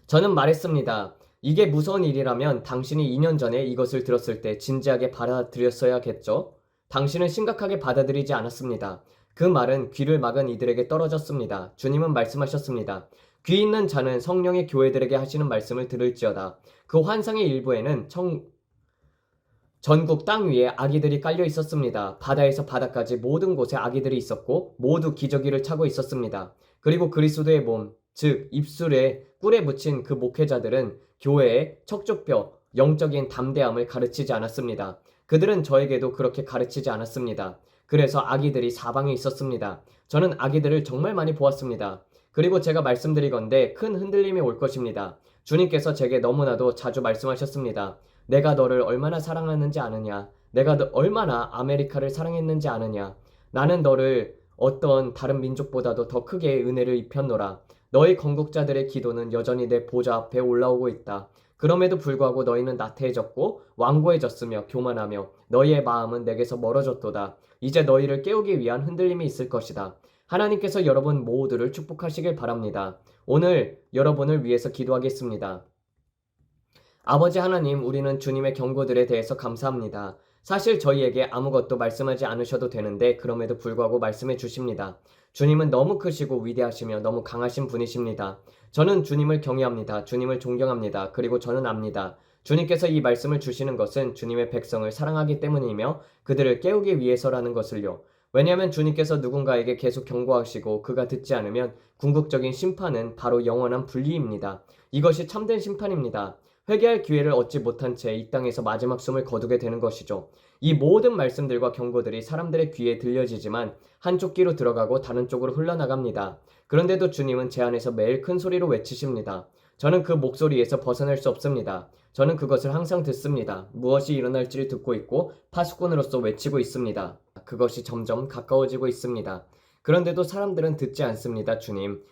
저는 말했습니다. 이게 무서운 일이라면 당신이 2년 전에 이것을 들었을 때 진지하게 받아들였어야겠죠? 당신은 심각하게 받아들이지 않았습니다. 그 말은 귀를 막은 이들에게 떨어졌습니다. 주님은 말씀하셨습니다. 귀 있는 자는 성령의 교회들에게 하시는 말씀을 들을지어다. 그 환상의 일부에는 전국 땅 위에 아기들이 깔려 있었습니다. 바다에서 바다까지 모든 곳에 아기들이 있었고 모두 기저귀를 차고 있었습니다. 그리고 그리스도의 몸, 즉 입술에 꿀에 묻힌 그 목회자들은 교회의 척추뼈, 영적인 담대함을 가르치지 않았습니다. 그들은 저에게도 그렇게 가르치지 않았습니다. 그래서 아기들이 사방에 있었습니다. 저는 아기들을 정말 많이 보았습니다. 그리고 제가 말씀드리건대 큰 흔들림이 올 것입니다. 주님께서 제게 너무나도 자주 말씀하셨습니다. 내가 너를 얼마나 사랑하는지 아느냐? 내가 얼마나 아메리카를 사랑했는지 아느냐? 나는 너를 어떤 다른 민족보다도 더 크게 은혜를 입혔노라. 너희 건국자들의 기도는 여전히 내 보좌 앞에 올라오고 있다. 그럼에도 불구하고 너희는 나태해졌고 완고해졌으며 교만하며 너희의 마음은 내게서 멀어졌도다. 이제 너희를 깨우기 위한 흔들림이 있을 것이다. 하나님께서 여러분 모두를 축복하시길 바랍니다. 오늘 여러분을 위해서 기도하겠습니다. 아버지 하나님, 우리는 주님의 경고들에 대해서 감사합니다. 사실 저희에게 아무것도 말씀하지 않으셔도 되는데 그럼에도 불구하고 말씀해 주십니다. 주님은 너무 크시고 위대하시며 너무 강하신 분이십니다. 저는 주님을 경외합니다. 주님을 존경합니다. 그리고 저는 압니다. 주님께서 이 말씀을 주시는 것은 주님의 백성을 사랑하기 때문이며 그들을 깨우기 위해서라는 것을요. 왜냐하면 주님께서 누군가에게 계속 경고하시고 그가 듣지 않으면 궁극적인 심판은 바로 영원한 분리입니다. 이것이 참된 심판입니다. 회개할 기회를 얻지 못한 채 이 땅에서 마지막 숨을 거두게 되는 것이죠. 이 모든 말씀들과 경고들이 사람들의 귀에 들려지지만 한쪽 귀로 들어가고 다른 쪽으로 흘러나갑니다. 그런데도 주님은 제 안에서 매일 큰 소리로 외치십니다. 저는 그 목소리에서 벗어날 수 없습니다. 저는 그것을 항상 듣습니다. 무엇이 일어날지를 듣고 있고 파수꾼으로서 외치고 있습니다. 그것이 점점 가까워지고 있습니다. 그런데도 사람들은 듣지 않습니다. 주님,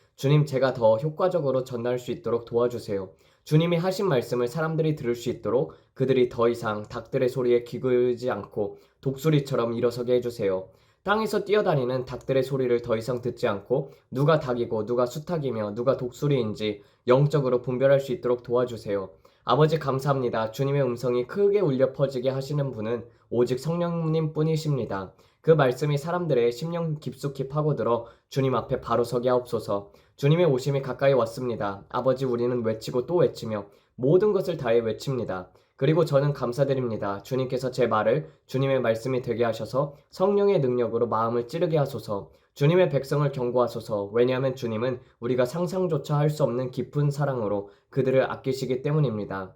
제가 더 효과적으로 전할 수 있도록 도와주세요. 주님이 하신 말씀을 사람들이 들을 수 있도록 그들이 더 이상 닭들의 소리에 기울지 않고 독수리처럼 일어서게 해주세요. 땅에서 뛰어다니는 닭들의 소리를 더 이상 듣지 않고 누가 닭이고 누가 수탉이며 누가 독수리인지 영적으로 분별할 수 있도록 도와주세요. 아버지 감사합니다. 주님의 음성이 크게 울려 퍼지게 하시는 분은 오직 성령님 뿐이십니다. 그 말씀이 사람들의 심령 깊숙이 파고들어 주님 앞에 바로 서게 하옵소서. 주님의 오심이 가까이 왔습니다. 아버지, 우리는 외치고 또 외치며 모든 것을 다해 외칩니다. 그리고 저는 감사드립니다. 주님께서 제 말을 주님의 말씀이 되게 하셔서 성령의 능력으로 마음을 찌르게 하소서. 주님의 백성을 경고하소서. 왜냐하면 주님은 우리가 상상조차 할 수 없는 깊은 사랑으로 그들을 아끼시기 때문입니다.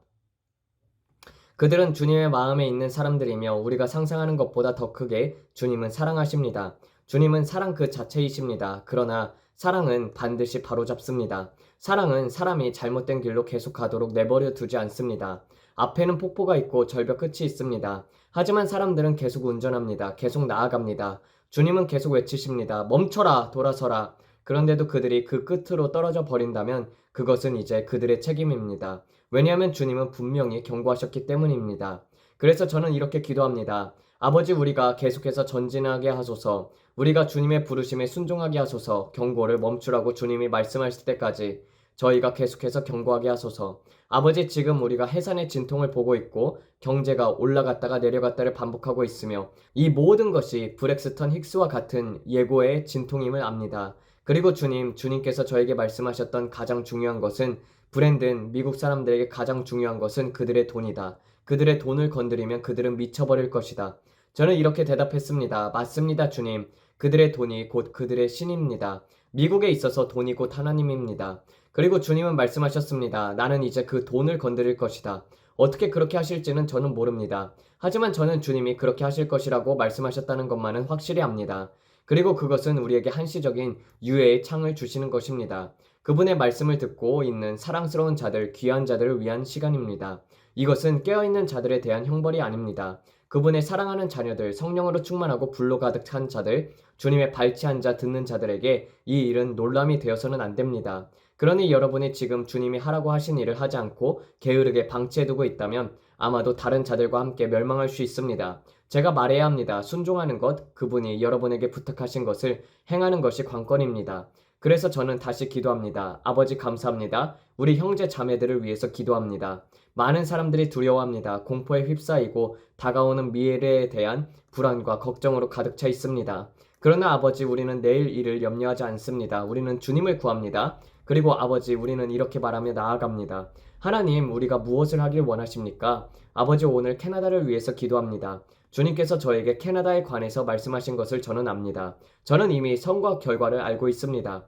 그들은 주님의 마음에 있는 사람들이며 우리가 상상하는 것보다 더 크게 주님은 사랑하십니다. 주님은 사랑 그 자체이십니다. 그러나 사랑은 반드시 바로잡습니다. 사랑은 사람이 잘못된 길로 계속 가도록 내버려 두지 않습니다. 앞에는 폭포가 있고 절벽 끝이 있습니다. 하지만 사람들은 계속 운전합니다. 계속 나아갑니다. 주님은 계속 외치십니다. 멈춰라, 돌아서라. 그런데도 그들이 그 끝으로 떨어져 버린다면 그것은 이제 그들의 책임입니다. 왜냐하면 주님은 분명히 경고하셨기 때문입니다. 그래서 저는 이렇게 기도합니다. 아버지, 우리가 계속해서 전진하게 하소서. 우리가 주님의 부르심에 순종하게 하소서. 경고를 멈추라고 주님이 말씀하실 때까지 저희가 계속해서 경고하게 하소서. 아버지, 지금 우리가 해산의 진통을 보고 있고 경제가 올라갔다가 내려갔다를 반복하고 있으며 이 모든 것이 브렉스턴 힉스와 같은 예고의 진통임을 압니다. 그리고 주님께서 저에게 말씀하셨던 가장 중요한 것은 브랜든, 미국 사람들에게 가장 중요한 것은 그들의 돈이다. 그들의 돈을 건드리면 그들은 미쳐버릴 것이다. 저는 이렇게 대답했습니다. 맞습니다, 주님. 그들의 돈이 곧 그들의 신입니다. 미국에 있어서 돈이 곧 하나님입니다. 그리고 주님은 말씀하셨습니다. 나는 이제 그 돈을 건드릴 것이다. 어떻게 그렇게 하실지는 저는 모릅니다. 하지만 저는 주님이 그렇게 하실 것이라고 말씀하셨다는 것만은 확실히 압니다. 그리고 그것은 우리에게 한시적인 유해의 창을 주시는 것입니다. 그분의 말씀을 듣고 있는 사랑스러운 자들, 귀한 자들을 위한 시간입니다. 이것은 깨어있는 자들에 대한 형벌이 아닙니다. 그분의 사랑하는 자녀들, 성령으로 충만하고 불로 가득한 자들, 주님의 발치한 자 듣는 자들에게 이 일은 놀람이 되어서는 안 됩니다. 그러니 여러분이 지금 주님이 하라고 하신 일을 하지 않고 게으르게 방치해두고 있다면 아마도 다른 자들과 함께 멸망할 수 있습니다. 제가 말해야 합니다. 순종하는 것, 그분이 여러분에게 부탁하신 것을 행하는 것이 관건입니다. 그래서 저는 다시 기도합니다. 아버지, 감사합니다. 우리 형제 자매들을 위해서 기도합니다. 많은 사람들이 두려워합니다. 공포에 휩싸이고 다가오는 미래에 대한 불안과 걱정으로 가득 차 있습니다. 그러나 아버지, 우리는 내일 일을 염려하지 않습니다. 우리는 주님을 구합니다. 그리고 아버지, 우리는 이렇게 말하며 나아갑니다. 하나님, 우리가 무엇을 하길 원하십니까? 아버지, 오늘 캐나다를 위해서 기도합니다. 주님께서 저에게 캐나다에 관해서 말씀하신 것을 저는 압니다. 저는 이미 선거 결과를 알고 있습니다.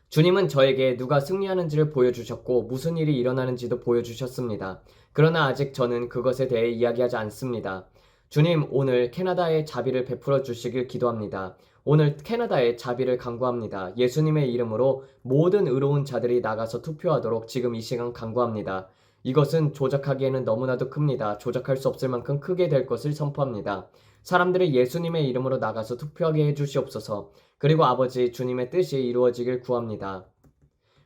주님은 저에게 누가 승리하는지를 보여주셨고 무슨 일이 일어나는지도 보여주셨습니다. 그러나 아직 저는 그것에 대해 이야기하지 않습니다. 주님, 오늘 캐나다에 자비를 베풀어 주시길 기도합니다. 오늘 캐나다에 자비를 간구합니다. 예수님의 이름으로 모든 의로운 자들이 나가서 투표하도록 지금 이 시간 간구합니다. 이것은 조작하기에는 너무나도 큽니다. 조작할 수 없을 만큼 크게 될 것을 선포합니다. 사람들이 예수님의 이름으로 나가서 투표하게 해주시옵소서. 그리고 아버지, 주님의 뜻이 이루어지길 구합니다.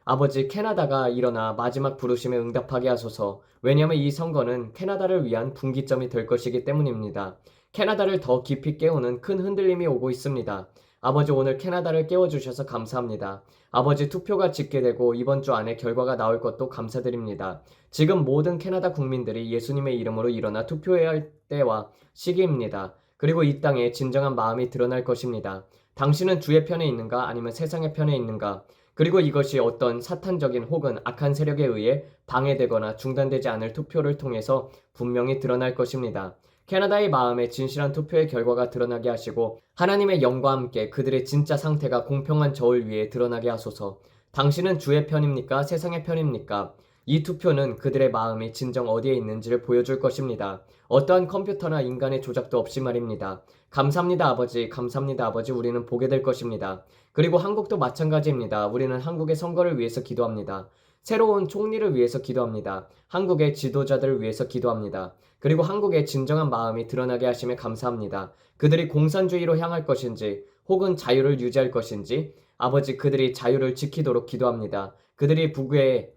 아버지, 캐나다가 일어나 마지막 부르심에 응답하게 하소서. 왜냐하면 이 선거는 캐나다를 위한 분기점이 될 것이기 때문입니다. 캐나다를 더 깊이 깨우는 큰 흔들림이 오고 있습니다. 아버지, 오늘 캐나다를 깨워주셔서 감사합니다. 아버지, 투표가 집계되고 이번 주 안에 결과가 나올 것도 감사드립니다. 지금 모든 캐나다 국민들이 예수님의 이름으로 일어나 투표해야 할 때와 시기입니다. 그리고 이 땅에 진정한 마음이 드러날 것입니다. 당신은 주의 편에 있는가 아니면 세상의 편에 있는가? 그리고 이것이 어떤 사탄적인 혹은 악한 세력에 의해 방해되거나 중단되지 않을 투표를 통해서 분명히 드러날 것입니다. 캐나다의 마음에 진실한 투표의 결과가 드러나게 하시고 하나님의 영과 함께 그들의 진짜 상태가 공평한 저울 위에 드러나게 하소서. 당신은 주의 편입니까? 세상의 편입니까? 이 투표는 그들의 마음이 진정 어디에 있는지를 보여줄 것입니다. 어떠한 컴퓨터나 인간의 조작도 없이 말입니다. 감사합니다, 아버지. 감사합니다, 아버지. 우리는 보게 될 것입니다. 그리고 한국도 마찬가지입니다. 우리는 한국의 선거를 위해서 기도합니다. 새로운 총리를 위해서 기도합니다. 한국의 지도자들을 위해서 기도합니다. 그리고 한국의 진정한 마음이 드러나게 하심에 감사합니다. 그들이 공산주의로 향할 것인지 혹은 자유를 유지할 것인지 아버지, 그들이 자유를 지키도록 기도합니다. 그들이 북의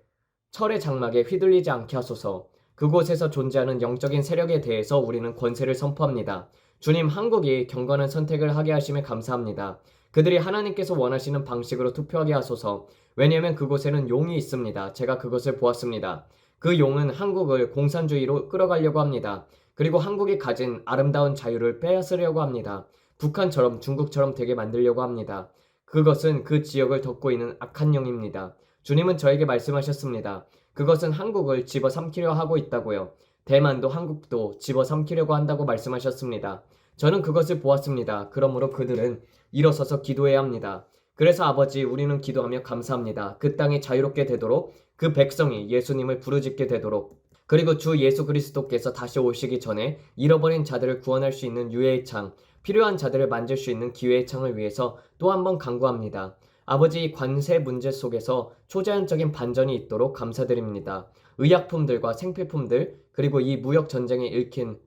철의 장막에 휘둘리지 않게 하소서. 그곳에서 존재하는 영적인 세력에 대해서 우리는 권세를 선포합니다. 주님, 한국이 경건한 선택을 하게 하심에 감사합니다. 그들이 하나님께서 원하시는 방식으로 투표하게 하소서. 왜냐하면 그곳에는 용이 있습니다. 제가 그것을 보았습니다. 그 용은 한국을 공산주의로 끌어가려고 합니다. 그리고 한국이 가진 아름다운 자유를 빼앗으려고 합니다. 북한처럼 중국처럼 되게 만들려고 합니다. 그것은 그 지역을 덮고 있는 악한 영입니다. 주님은 저에게 말씀하셨습니다. 그것은 한국을 집어삼키려 하고 있다고요. 대만도 한국도 집어삼키려고 한다고 말씀하셨습니다. 저는 그것을 보았습니다. 그러므로 그들은 일어서서 기도해야 합니다. 그래서 아버지, 우리는 기도하며 감사합니다. 그 땅이 자유롭게 되도록, 그 백성이 예수님을 부르짖게 되도록, 그리고 주 예수 그리스도께서 다시 오시기 전에 잃어버린 자들을 구원할 수 있는 유해의 창, 필요한 자들을 만질 수 있는 기회의 창을 위해서 또 한 번 간구합니다. 아버지, 관세 문제 속에서 초자연적인 반전이 있도록 감사드립니다. 의약품들과 생필품들, 그리고 이 무역 전쟁에 얽힌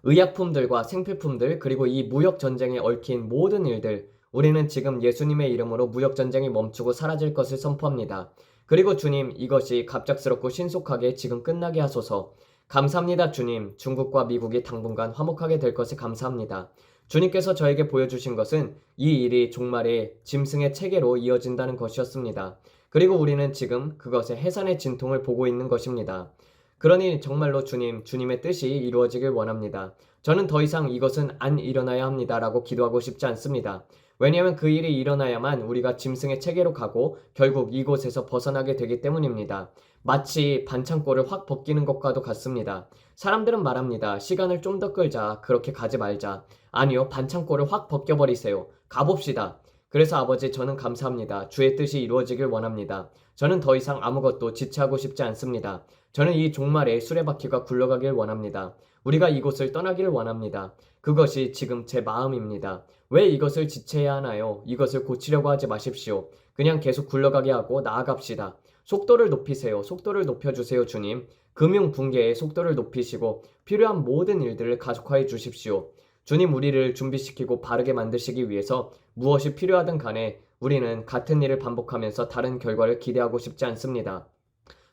의약품들과 생필품들, 그리고 이 무역 전쟁에 얽힌 모든 일들, 우리는 지금 예수님의 이름으로 무역 전쟁이 멈추고 사라질 것을 선포합니다. 그리고 주님, 이것이 갑작스럽고 신속하게 지금 끝나게 하소서. 감사합니다, 주님. 중국과 미국이 당분간 화목하게 될 것을 감사합니다. 주님께서 저에게 보여주신 것은 이 일이 종말의 짐승의 체계로 이어진다는 것이었습니다. 그리고 우리는 지금 그것의 해산의 진통을 보고 있는 것입니다. 그러니 정말로 주님, 주님의 뜻이 이루어지길 원합니다. 저는 더 이상 이것은 안 일어나야 합니다라고 기도하고 싶지 않습니다. 왜냐하면 그 일이 일어나야만 우리가 짐승의 체계로 가고 결국 이곳에서 벗어나게 되기 때문입니다. 마치 반창고를 확 벗기는 것과도 같습니다. 사람들은 말합니다. 시간을 좀 더 끌자. 그렇게 가지 말자. 아니요, 반창고를 확 벗겨버리세요. 가봅시다. 그래서 아버지, 저는 감사합니다. 주의 뜻이 이루어지길 원합니다. 저는 더 이상 아무것도 지체하고 싶지 않습니다. 저는 이 종말에 수레바퀴가 굴러가길 원합니다. 우리가 이곳을 떠나기를 원합니다. 그것이 지금 제 마음입니다. 왜 이것을 지체해야 하나요? 이것을 고치려고 하지 마십시오. 그냥 계속 굴러가게 하고 나아갑시다. 속도를 높이세요. 속도를 높여주세요, 주님. 금융 붕괴의 속도를 높이시고 필요한 모든 일들을 가속화해 주십시오. 주님, 우리를 준비시키고 바르게 만드시기 위해서 무엇이 필요하든 간에 우리는 같은 일을 반복하면서 다른 결과를 기대하고 싶지 않습니다.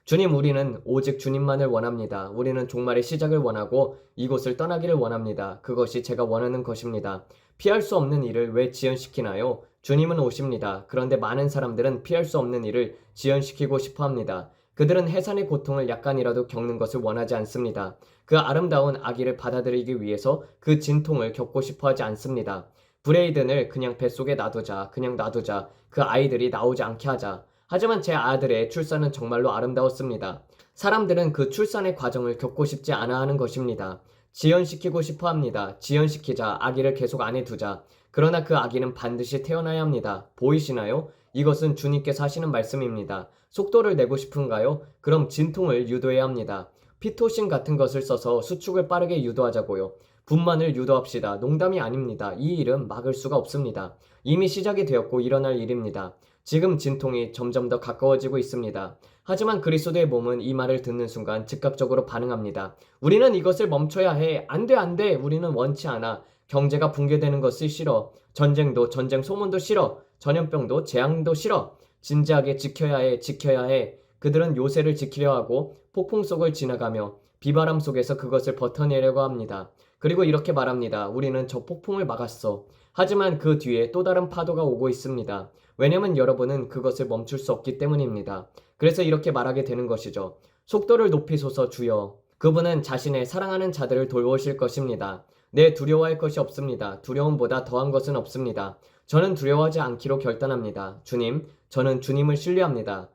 주님, 우리는 오직 주님만을 원합니다. 우리는 종말의 시작을 원하고 이곳을 떠나기를 원합니다. 그것이 제가 원하는 것입니다. 피할 수 없는 일을 왜 지연시키나요? 주님은 오십니다. 그런데 많은 사람들은 피할 수 없는 일을 지연시키고 싶어 합니다. 그들은 해산의 고통을 약간이라도 겪는 것을 원하지 않습니다. 그 아름다운 아기를 받아들이기 위해서 그 진통을 겪고 싶어 하지 않습니다. 브레이든을 그냥 뱃속에 놔두자, 그냥 놔두자, 그 아이들이 나오지 않게 하자. 하지만 제 아들의 출산은 정말로 아름다웠습니다. 사람들은 그 출산의 과정을 겪고 싶지 않아 하는 것입니다. 지연시키고 싶어 합니다. 지연시키자, 아기를 계속 안에 두자. 그러나 그 아기는 반드시 태어나야 합니다. 보이시나요? 이것은 주님께서 하시는 말씀입니다. 속도를 내고 싶은가요? 그럼 진통을 유도해야 합니다. 피토신 같은 것을 써서 수축을 빠르게 유도하자고요. 분만을 유도합시다. 농담이 아닙니다. 이 일은 막을 수가 없습니다. 이미 시작이 되었고 일어날 일입니다. 지금 진통이 점점 더 가까워지고 있습니다. 하지만 그리스도의 몸은 이 말을 듣는 순간 즉각적으로 반응합니다. 우리는 이것을 멈춰야 해. 안 돼, 안 돼. 우리는 원치 않아. 경제가 붕괴되는 것을 싫어. 전쟁도 전쟁 소문도 싫어. 전염병도 재앙도 싫어. 진지하게 지켜야 해. 지켜야 해. 그들은 요새를 지키려 하고 폭풍 속을 지나가며 비바람 속에서 그것을 버텨내려고 합니다. 그리고 이렇게 말합니다. 우리는 저 폭풍을 막았어. 하지만 그 뒤에 또 다른 파도가 오고 있습니다. 왜냐면 여러분은 그것을 멈출 수 없기 때문입니다. 그래서 이렇게 말하게 되는 것이죠. 속도를 높이소서 주여. 그분은 자신의 사랑하는 자들을 돌보실 것입니다. 네, 두려워할 것이 없습니다. 두려움보다 더한 것은 없습니다. 저는 두려워하지 않기로 결단합니다. 주님, 저는 주님을 신뢰합니다.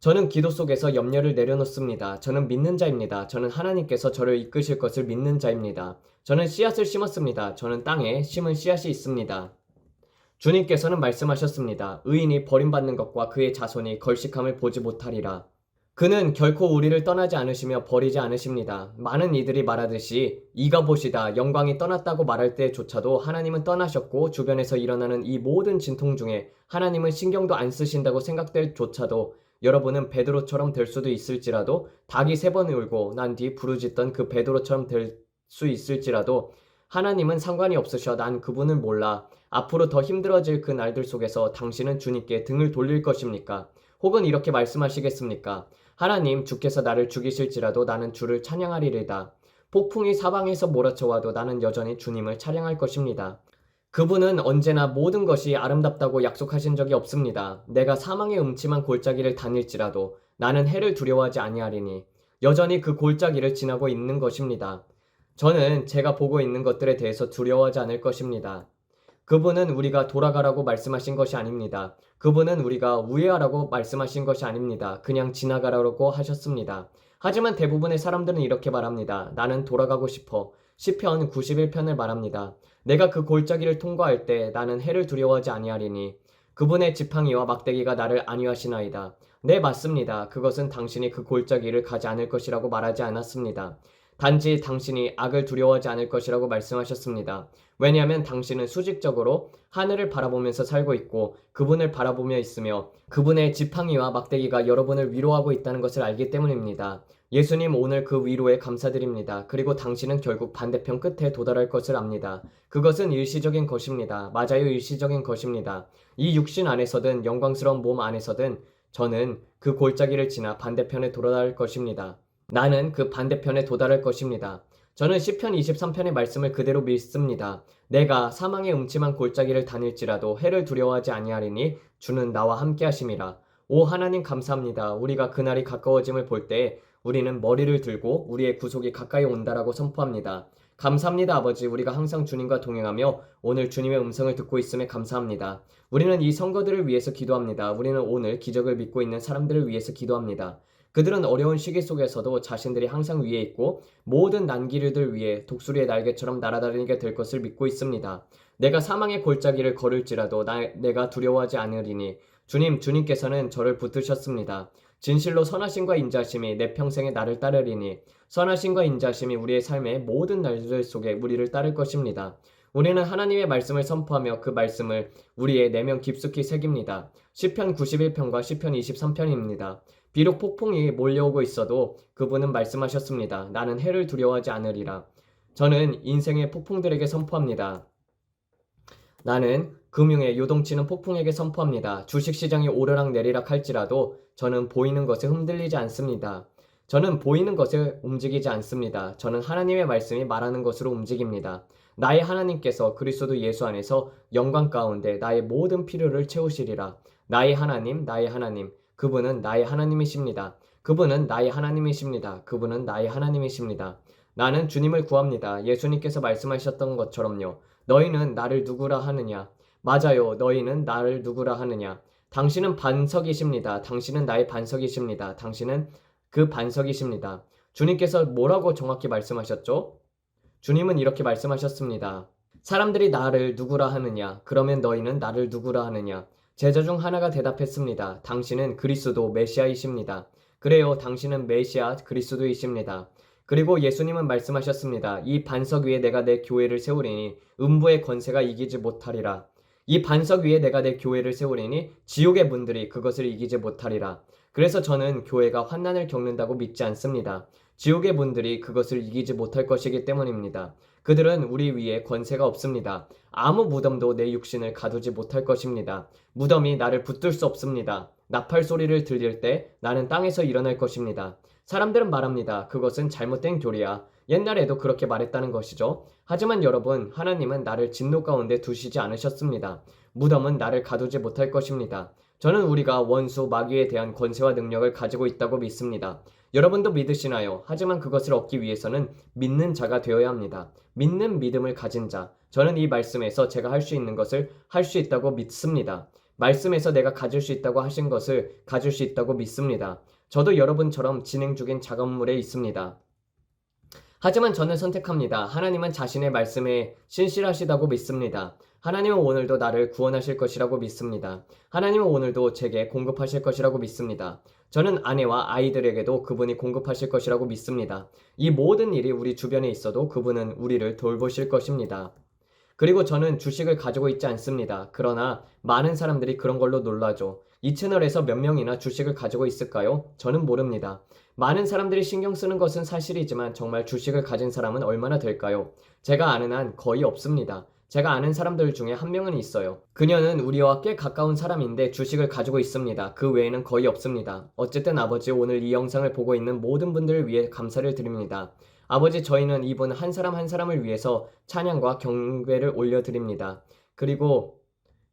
저는 기도 속에서 염려를 내려놓습니다. 저는 믿는 자입니다. 저는 하나님께서 저를 이끄실 것을 믿는 자입니다. 저는 씨앗을 심었습니다. 저는 땅에 심은 씨앗이 있습니다. 주님께서는 말씀하셨습니다. 의인이 버림받는 것과 그의 자손이 걸식함을 보지 못하리라. 그는 결코 우리를 떠나지 않으시며 버리지 않으십니다. 많은 이들이 말하듯이 이가봇이다, 영광이 떠났다고 말할 때조차도 하나님은 떠나셨고 주변에서 일어나는 이 모든 진통 중에 하나님은 신경도 안 쓰신다고 생각될 조차도 여러분은 베드로처럼 될 수도 있을지라도 닭이 3번 울고 난 뒤 부르짖던 그 베드로처럼 될 수 있을지라도 하나님은 상관이 없으셔. 난 그분을 몰라. 앞으로 더 힘들어질 그 날들 속에서 당신은 주님께 등을 돌릴 것입니까? 혹은 이렇게 말씀하시겠습니까? 하나님, 주께서 나를 죽이실지라도 나는 주를 찬양하리이다. 폭풍이 사방에서 몰아쳐와도 나는 여전히 주님을 찬양할 것입니다. 그분은 언제나 모든 것이 아름답다고 약속하신 적이 없습니다. 내가 사망의 음침한 골짜기를 다닐지라도 나는 해를 두려워하지 아니하리니 여전히 그 골짜기를 지나고 있는 것입니다. 저는 제가 보고 있는 것들에 대해서 두려워하지 않을 것입니다. 그분은 우리가 돌아가라고 말씀하신 것이 아닙니다. 그분은 우리가 우회하라고 말씀하신 것이 아닙니다. 그냥 지나가라고 하셨습니다. 하지만 대부분의 사람들은 이렇게 말합니다. 나는 돌아가고 싶어. 시편 91편을 말합니다. 내가 그 골짜기를 통과할 때 나는 해를 두려워하지 아니하리니 그분의 지팡이와 막대기가 나를 안위하시나이다. 네, 맞습니다. 그것은 당신이 그 골짜기를 가지 않을 것이라고 말하지 않았습니다. 단지 당신이 악을 두려워하지 않을 것이라고 말씀하셨습니다. 왜냐하면 당신은 수직적으로 하늘을 바라보면서 살고 있고 그분을 바라보며 있으며 그분의 지팡이와 막대기가 여러분을 위로하고 있다는 것을 알기 때문입니다. 예수님, 오늘 그 위로에 감사드립니다. 그리고 당신은 결국 반대편 끝에 도달할 것을 압니다. 그것은 일시적인 것입니다. 맞아요, 일시적인 것입니다. 이 육신 안에서든 영광스러운 몸 안에서든 저는 그 골짜기를 지나 반대편에 도달할 것입니다. 나는 그 반대편에 도달할 것입니다. 저는 시편 23편의 말씀을 그대로 믿습니다. 내가 사망의 음침한 골짜기를 다닐지라도 해를 두려워하지 아니하리니 주는 나와 함께 하심이라. 오 하나님, 감사합니다. 우리가 그날이 가까워짐을 볼 때 우리는 머리를 들고 우리의 구속이 가까이 온다라고 선포합니다. 감사합니다, 아버지. 우리가 항상 주님과 동행하며 오늘 주님의 음성을 듣고 있음에 감사합니다. 우리는 이 선거들을 위해서 기도합니다. 우리는 오늘 기적을 믿고 있는 사람들을 위해서 기도합니다. 그들은 어려운 시기 속에서도 자신들이 항상 위에 있고 모든 난기류들 위해 독수리의 날개처럼 날아다니게 될 것을 믿고 있습니다. 내가 사망의 골짜기를 걸을지라도 내가 두려워하지 않으리니 주님께서는 저를 붙드셨습니다. 진실로 선하심과 인자심이 내 평생에 나를 따르리니 선하심과 인자심이 우리의 삶의 모든 날들 속에 우리를 따를 것입니다. 우리는 하나님의 말씀을 선포하며 그 말씀을 우리의 내면 깊숙이 새깁니다. 시편 91편과 시편 23편입니다. 비록 폭풍이 몰려오고 있어도 그분은 말씀하셨습니다. 나는 해를 두려워하지 않으리라. 저는 인생의 폭풍들에게 선포합니다. 나는 금융의 요동치는 폭풍에게 선포합니다. 주식시장이 오르락 내리락 할지라도 저는 보이는 것에 흔들리지 않습니다. 저는 보이는 것에 움직이지 않습니다. 저는 하나님의 말씀이 말하는 것으로 움직입니다. 나의 하나님께서 그리스도 예수 안에서 영광 가운데 나의 모든 필요를 채우시리라. 나의 하나님, 그분은 나의 하나님이십니다. 그분은 나의 하나님이십니다. 그분은 나의 하나님이십니다. 나는 주님을 구합니다. 예수님께서 말씀하셨던 것처럼요. 너희는 나를 누구라 하느냐? 맞아요. 너희는 나를 누구라 하느냐? 당신은 반석이십니다. 당신은 나의 반석이십니다. 당신은 그 반석이십니다. 주님께서 뭐라고 정확히 말씀하셨죠? 주님은 이렇게 말씀하셨습니다. 사람들이 나를 누구라 하느냐? 그러면 너희는 나를 누구라 하느냐? 제자 중 하나가 대답했습니다. 당신은 그리스도 메시아이십니다. 그래요. 당신은 메시아 그리스도이십니다. 그리고 예수님은 말씀하셨습니다. 이 반석 위에 내가 내 교회를 세우리니 음부의 권세가 이기지 못하리라. 이 반석 위에 내가 내 교회를 세우리니 지옥의 문들이 그것을 이기지 못하리라. 그래서 저는 교회가 환난을 겪는다고 믿지 않습니다. 지옥의 문들이 그것을 이기지 못할 것이기 때문입니다. 그들은 우리 위에 권세가 없습니다. 아무 무덤도 내 육신을 가두지 못할 것입니다. 무덤이 나를 붙들 수 없습니다. 나팔 소리를 들릴 때 나는 땅에서 일어날 것입니다. 사람들은 말합니다. 그것은 잘못된 교리야. 옛날에도 그렇게 말했다는 것이죠. 하지만 여러분, 하나님은 나를 진노 가운데 두시지 않으셨습니다. 무덤은 나를 가두지 못할 것입니다. 저는 우리가 원수 마귀에 대한 권세와 능력을 가지고 있다고 믿습니다. 여러분도 믿으시나요? 하지만 그것을 얻기 위해서는 믿는 자가 되어야 합니다. 믿는 믿음을 가진 자. 저는 이 말씀에서 제가 할 수 있는 것을 할 수 있다고 믿습니다. 말씀에서 내가 가질 수 있다고 하신 것을 가질 수 있다고 믿습니다. 저도 여러분처럼 진행 중인 작업물에 있습니다. 하지만 저는 선택합니다. 하나님은 자신의 말씀에 신실하시다고 믿습니다. 하나님은 오늘도 나를 구원하실 것이라고 믿습니다. 하나님은 오늘도 제게 공급하실 것이라고 믿습니다. 저는 아내와 아이들에게도 그분이 공급하실 것이라고 믿습니다. 이 모든 일이 우리 주변에 있어도 그분은 우리를 돌보실 것입니다. 그리고 저는 주식을 가지고 있지 않습니다. 그러나 많은 사람들이 그런 걸로 놀라죠. 이 채널에서 몇 명이나 주식을 가지고 있을까요? 저는 모릅니다. 많은 사람들이 신경 쓰는 것은 사실이지만 정말 주식을 가진 사람은 얼마나 될까요? 제가 아는 한 거의 없습니다. 제가 아는 사람들 중에 한 명은 있어요. 그녀는 우리와 꽤 가까운 사람인데 주식을 가지고 있습니다. 그 외에는 거의 없습니다. 어쨌든 아버지, 오늘 이 영상을 보고 있는 모든 분들을 위해 감사를 드립니다. 아버지, 저희는 이분 한 사람 한 사람을 위해서 찬양과 경배를 올려드립니다. 그리고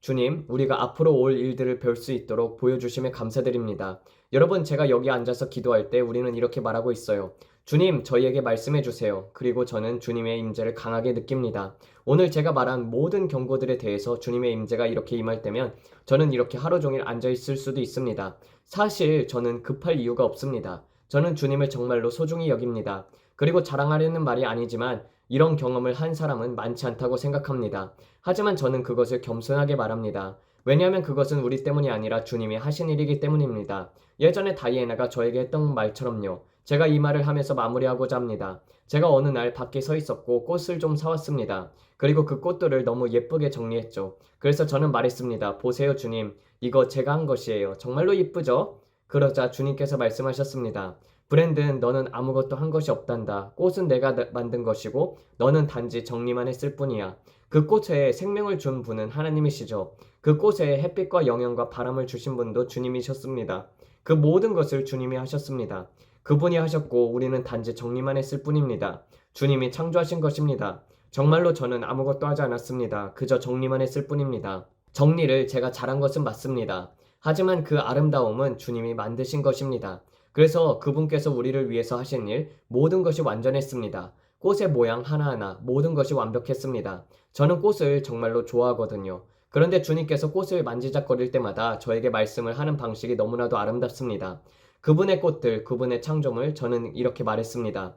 주님, 우리가 앞으로 올 일들을 뵐 수 있도록 보여주심에 감사드립니다. 여러분, 제가 여기 앉아서 기도할 때 우리는 이렇게 말하고 있어요. 주님, 저희에게 말씀해 주세요. 그리고 저는 주님의 임재를 강하게 느낍니다. 오늘 제가 말한 모든 경고들에 대해서 주님의 임재가 이렇게 임할 때면 저는 이렇게 하루 종일 앉아 있을 수도 있습니다. 사실 저는 급할 이유가 없습니다. 저는 주님을 정말로 소중히 여깁니다. 그리고 자랑하려는 말이 아니지만 이런 경험을 한 사람은 많지 않다고 생각합니다. 하지만 저는 그것을 겸손하게 말합니다. 왜냐하면 그것은 우리 때문이 아니라 주님이 하신 일이기 때문입니다. 예전에 다이애나가 저에게 했던 말처럼요. 제가 이 말을 하면서 마무리하고자 합니다. 제가 어느 날 밖에 서 있었고 꽃을 좀 사왔습니다. 그리고 그 꽃들을 너무 예쁘게 정리했죠. 그래서 저는 말했습니다. 보세요, 주님. 이거 제가 한 것이에요. 정말로 이쁘죠? 그러자 주님께서 말씀하셨습니다. 브랜든, 너는 아무것도 한 것이 없단다. 꽃은 내가 만든 것이고 너는 단지 정리만 했을 뿐이야. 그 꽃에 생명을 준 분은 하나님이시죠. 그 꽃에 햇빛과 영양과 바람을 주신 분도 주님이셨습니다. 그 모든 것을 주님이 하셨습니다. 그분이 하셨고 우리는 단지 정리만 했을 뿐입니다. 주님이 창조하신 것입니다. 정말로 저는 아무것도 하지 않았습니다. 그저 정리만 했을 뿐입니다. 정리를 제가 잘한 것은 맞습니다. 하지만 그 아름다움은 주님이 만드신 것입니다. 그래서 그분께서 우리를 위해서 하신 일, 모든 것이 완전했습니다. 꽃의 모양 하나하나 모든 것이 완벽했습니다. 저는 꽃을 정말로 좋아하거든요. 그런데 주님께서 꽃을 만지작거릴 때마다 저에게 말씀을 하는 방식이 너무나도 아름답습니다. 그분의 꽃들, 그분의 창조물, 저는 이렇게 말했습니다.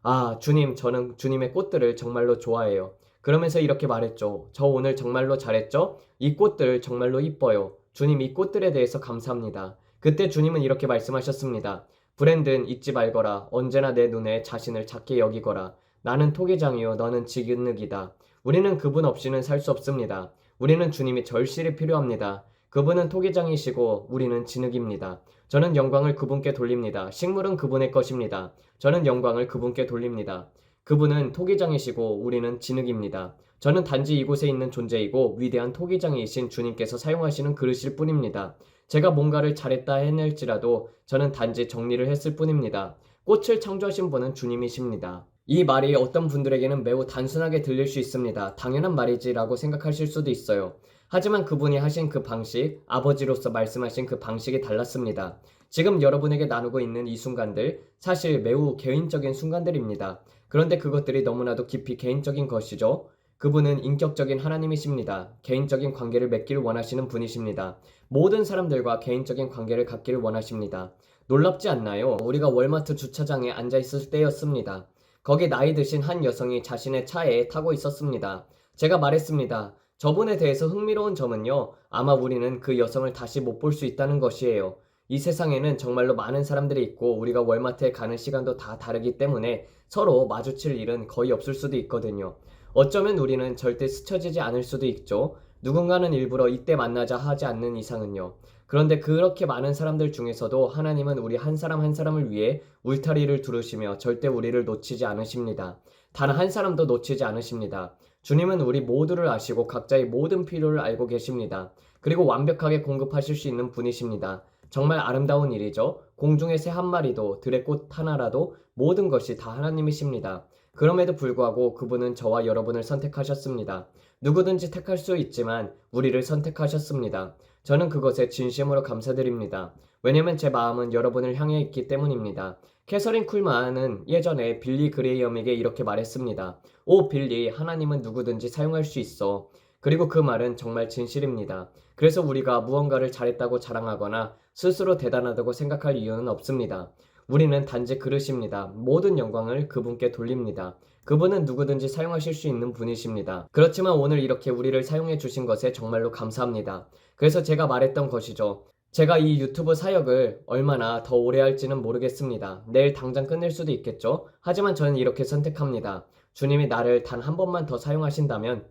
아, 주님, 저는 주님의 꽃들을 정말로 좋아해요. 그러면서 이렇게 말했죠. 저 오늘 정말로 잘했죠? 이 꽃들 정말로 이뻐요. 주님, 이 꽃들에 대해서 감사합니다. 그때 주님은 이렇게 말씀하셨습니다. 브랜든, 잊지 말거라. 언제나 내 눈에 자신을 작게 여기거라. 나는 토기장이요, 너는 지근육이다. 우리는 그분 없이는 살 수 없습니다. 우리는 주님이 절실히 필요합니다. 그분은 토기장이시고 우리는 진흙입니다. 저는 영광을 그분께 돌립니다. 식물은 그분의 것입니다. 저는 영광을 그분께 돌립니다. 그분은 토기장이시고 우리는 진흙입니다. 저는 단지 이곳에 있는 존재이고 위대한 토기장이신 주님께서 사용하시는 그릇일 뿐입니다. 제가 뭔가를 잘했다 해낼지라도 저는 단지 정리를 했을 뿐입니다. 꽃을 창조하신 분은 주님이십니다. 이 말이 어떤 분들에게는 매우 단순하게 들릴 수 있습니다. 당연한 말이지라고 생각하실 수도 있어요. 하지만 그분이 하신 그 방식, 아버지로서 말씀하신 그 방식이 달랐습니다. 지금 여러분에게 나누고 있는 이 순간들, 사실 매우 개인적인 순간들입니다. 그런데 그것들이 너무나도 깊이 개인적인 것이죠. 그분은 인격적인 하나님이십니다. 개인적인 관계를 맺기를 원하시는 분이십니다. 모든 사람들과 개인적인 관계를 갖기를 원하십니다. 놀랍지 않나요? 우리가 월마트 주차장에 앉아 있을 때였습니다. 거기 나이 드신 한 여성이 자신의 차에 타고 있었습니다. 제가 말했습니다. 저분에 대해서 흥미로운 점은요, 아마 우리는 그 여성을 다시 못 볼 수 있다는 것이에요. 이 세상에는 정말로 많은 사람들이 있고 우리가 월마트에 가는 시간도 다 다르기 때문에 서로 마주칠 일은 거의 없을 수도 있거든요. 어쩌면 우리는 절대 스쳐지지 않을 수도 있죠. 누군가는 일부러 이때 만나자 하지 않는 이상은요. 그런데 그렇게 많은 사람들 중에서도 하나님은 우리 한 사람 한 사람을 위해 울타리를 두르시며 절대 우리를 놓치지 않으십니다. 단 한 사람도 놓치지 않으십니다. 주님은 우리 모두를 아시고 각자의 모든 필요를 알고 계십니다. 그리고 완벽하게 공급하실 수 있는 분이십니다. 정말 아름다운 일이죠. 공중의 새 한 마리도 들의 꽃 하나라도 모든 것이 다 하나님이십니다. 그럼에도 불구하고 그분은 저와 여러분을 선택하셨습니다. 누구든지 택할 수 있지만 우리를 선택하셨습니다. 저는 그것에 진심으로 감사드립니다. 왜냐면 제 마음은 여러분을 향해 있기 때문입니다. 캐서린 쿨만은 예전에 빌리 그레이엄에게 이렇게 말했습니다. 오 빌리, 하나님은 누구든지 사용할 수 있어. 그리고 그 말은 정말 진실입니다. 그래서 우리가 무언가를 잘했다고 자랑하거나 스스로 대단하다고 생각할 이유는 없습니다. 우리는 단지 그릇입니다. 모든 영광을 그분께 돌립니다. 그분은 누구든지 사용하실 수 있는 분이십니다. 그렇지만 오늘 이렇게 우리를 사용해 주신 것에 정말로 감사합니다. 그래서 제가 말했던 것이죠. 제가 이 유튜브 사역을 얼마나 더 오래 할지는 모르겠습니다. 내일 당장 끝낼 수도 있겠죠. 하지만 저는 이렇게 선택합니다. 주님이 나를 단 한 번만 더 사용하신다면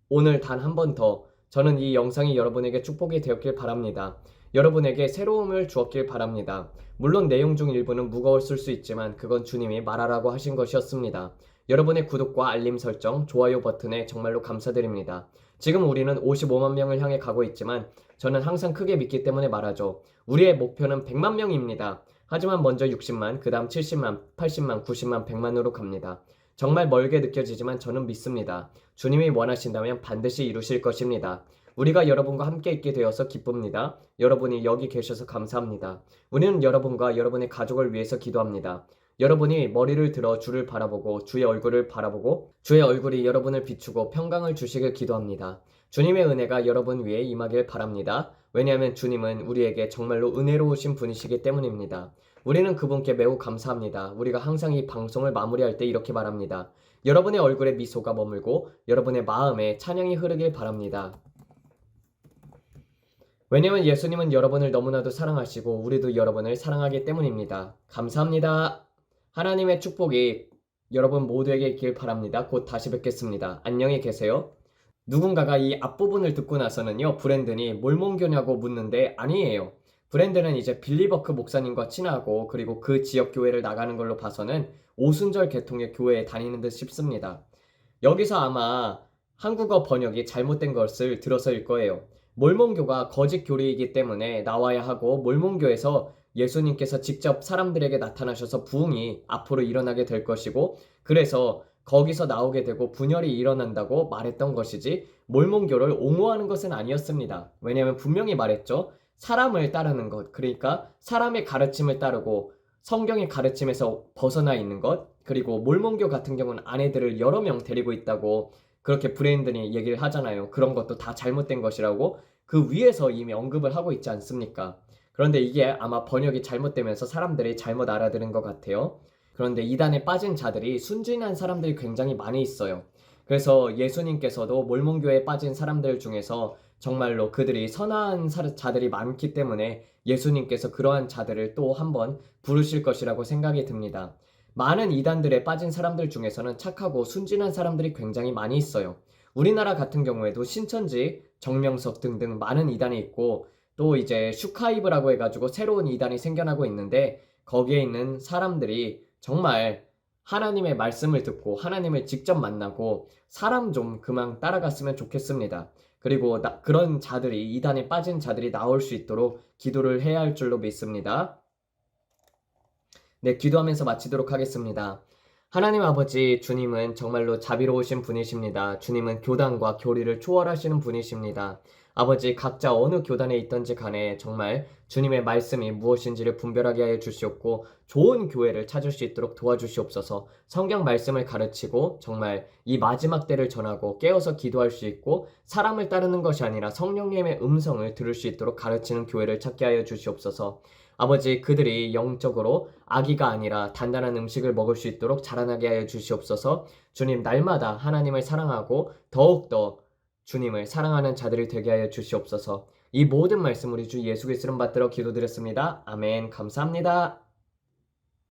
오늘 단 한 번 더 저는 이 영상이 여러분에게 축복이 되었길 바랍니다. 여러분에게 새로움을 주었길 바랍니다. 물론 내용 중 일부는 무거웠을 수 있지만 그건 주님이 말하라고 하신 것이었습니다. 여러분의 구독과 알림 설정, 좋아요 버튼에 정말로 감사드립니다. 지금 우리는 55만 명을 향해 가고 있지만 저는 항상 크게 믿기 때문에 말하죠. 우리의 목표는 100만 명입니다. 하지만 먼저 60만, 그 다음 70만, 80만, 90만, 100만으로 갑니다. 정말 멀게 느껴지지만 저는 믿습니다. 주님이 원하신다면 반드시 이루실 것입니다. 우리가 여러분과 함께 있게 되어서 기쁩니다. 여러분이 여기 계셔서 감사합니다. 우리는 여러분과 여러분의 가족을 위해서 기도합니다. 여러분이 머리를 들어 주를 바라보고 주의 얼굴을 바라보고 주의 얼굴이 여러분을 비추고 평강을 주시길 기도합니다. 주님의 은혜가 여러분 위에 임하길 바랍니다. 왜냐하면 주님은 우리에게 정말로 은혜로우신 분이시기 때문입니다. 우리는 그분께 매우 감사합니다. 우리가 항상 이 방송을 마무리할 때 이렇게 말합니다. 여러분의 얼굴에 미소가 머물고 여러분의 마음에 찬양이 흐르길 바랍니다. 왜냐면 예수님은 여러분을 너무나도 사랑하시고 우리도 여러분을 사랑하기 때문입니다. 감사합니다. 하나님의 축복이 여러분 모두에게 있길 바랍니다. 곧 다시 뵙겠습니다. 안녕히 계세요. 누군가가 이 앞부분을 듣고 나서는요, 브랜든이 몰몬교냐고 묻는데 아니에요. 브랜든은 이제 빌리버크 목사님과 친하고 그리고 그 지역 교회를 나가는 걸로 봐서는 오순절 계통의 교회에 다니는 듯 싶습니다. 여기서 아마 한국어 번역이 잘못된 것을 들어서일 거예요. 몰몬교가 거짓 교리이기 때문에 나와야 하고 몰몬교에서 예수님께서 직접 사람들에게 나타나셔서 부흥이 앞으로 일어나게 될 것이고 그래서 거기서 나오게 되고 분열이 일어난다고 말했던 것이지 몰몬교를 옹호하는 것은 아니었습니다. 왜냐하면 분명히 말했죠. 사람을 따르는 것, 그러니까 사람의 가르침을 따르고 성경의 가르침에서 벗어나 있는 것, 그리고 몰몬교 같은 경우는 아내들을 여러 명 데리고 있다고 그렇게 브레인든이 얘기를 하잖아요. 그런 것도 다 잘못된 것이라고 그 위에서 이미 언급을 하고 있지 않습니까? 그런데 이게 아마 번역이 잘못되면서 사람들이 잘못 알아들은 것 같아요. 그런데 이단에 빠진 자들이 순진한 사람들이 굉장히 많이 있어요. 그래서 예수님께서도 몰몬교에 빠진 사람들 중에서 정말로 그들이 선한 자들이 많기 때문에 예수님께서 그러한 자들을 또 한번 부르실 것이라고 생각이 듭니다. 많은 이단들에 빠진 사람들 중에서는 착하고 순진한 사람들이 굉장히 많이 있어요. 우리나라 같은 경우에도 신천지, 정명석 등등 많은 이단이 있고 또 이제 슈카이브라고 해가지고 새로운 이단이 생겨나고 있는데 거기에 있는 사람들이 정말 하나님의 말씀을 듣고 하나님을 직접 만나고 사람 좀 그만 따라갔으면 좋겠습니다. 그리고 그런 자들이 이단에 빠진 자들이 나올 수 있도록 기도를 해야 할 줄로 믿습니다. 네, 기도하면서 마치도록 하겠습니다. 하나님 아버지, 주님은 정말로 자비로우신 분이십니다. 주님은 교단과 교리를 초월하시는 분이십니다. 아버지, 각자 어느 교단에 있던지 간에 정말 주님의 말씀이 무엇인지를 분별하게 하여 주시옵고 좋은 교회를 찾을 수 있도록 도와주시옵소서. 성경 말씀을 가르치고 정말 이 마지막 때를 전하고 깨어서 기도할 수 있고 사람을 따르는 것이 아니라 성령님의 음성을 들을 수 있도록 가르치는 교회를 찾게 하여 주시옵소서. 아버지, 그들이 영적으로 아기가 아니라 단단한 음식을 먹을 수 있도록 자라나게 하여 주시옵소서. 주님, 날마다 하나님을 사랑하고 더욱더 주님을 사랑하는 자들이 되게 하여 주시옵소서. 이 모든 말씀 우리 주 예수 그리스도를 받들어 기도드렸습니다. 아멘. 감사합니다.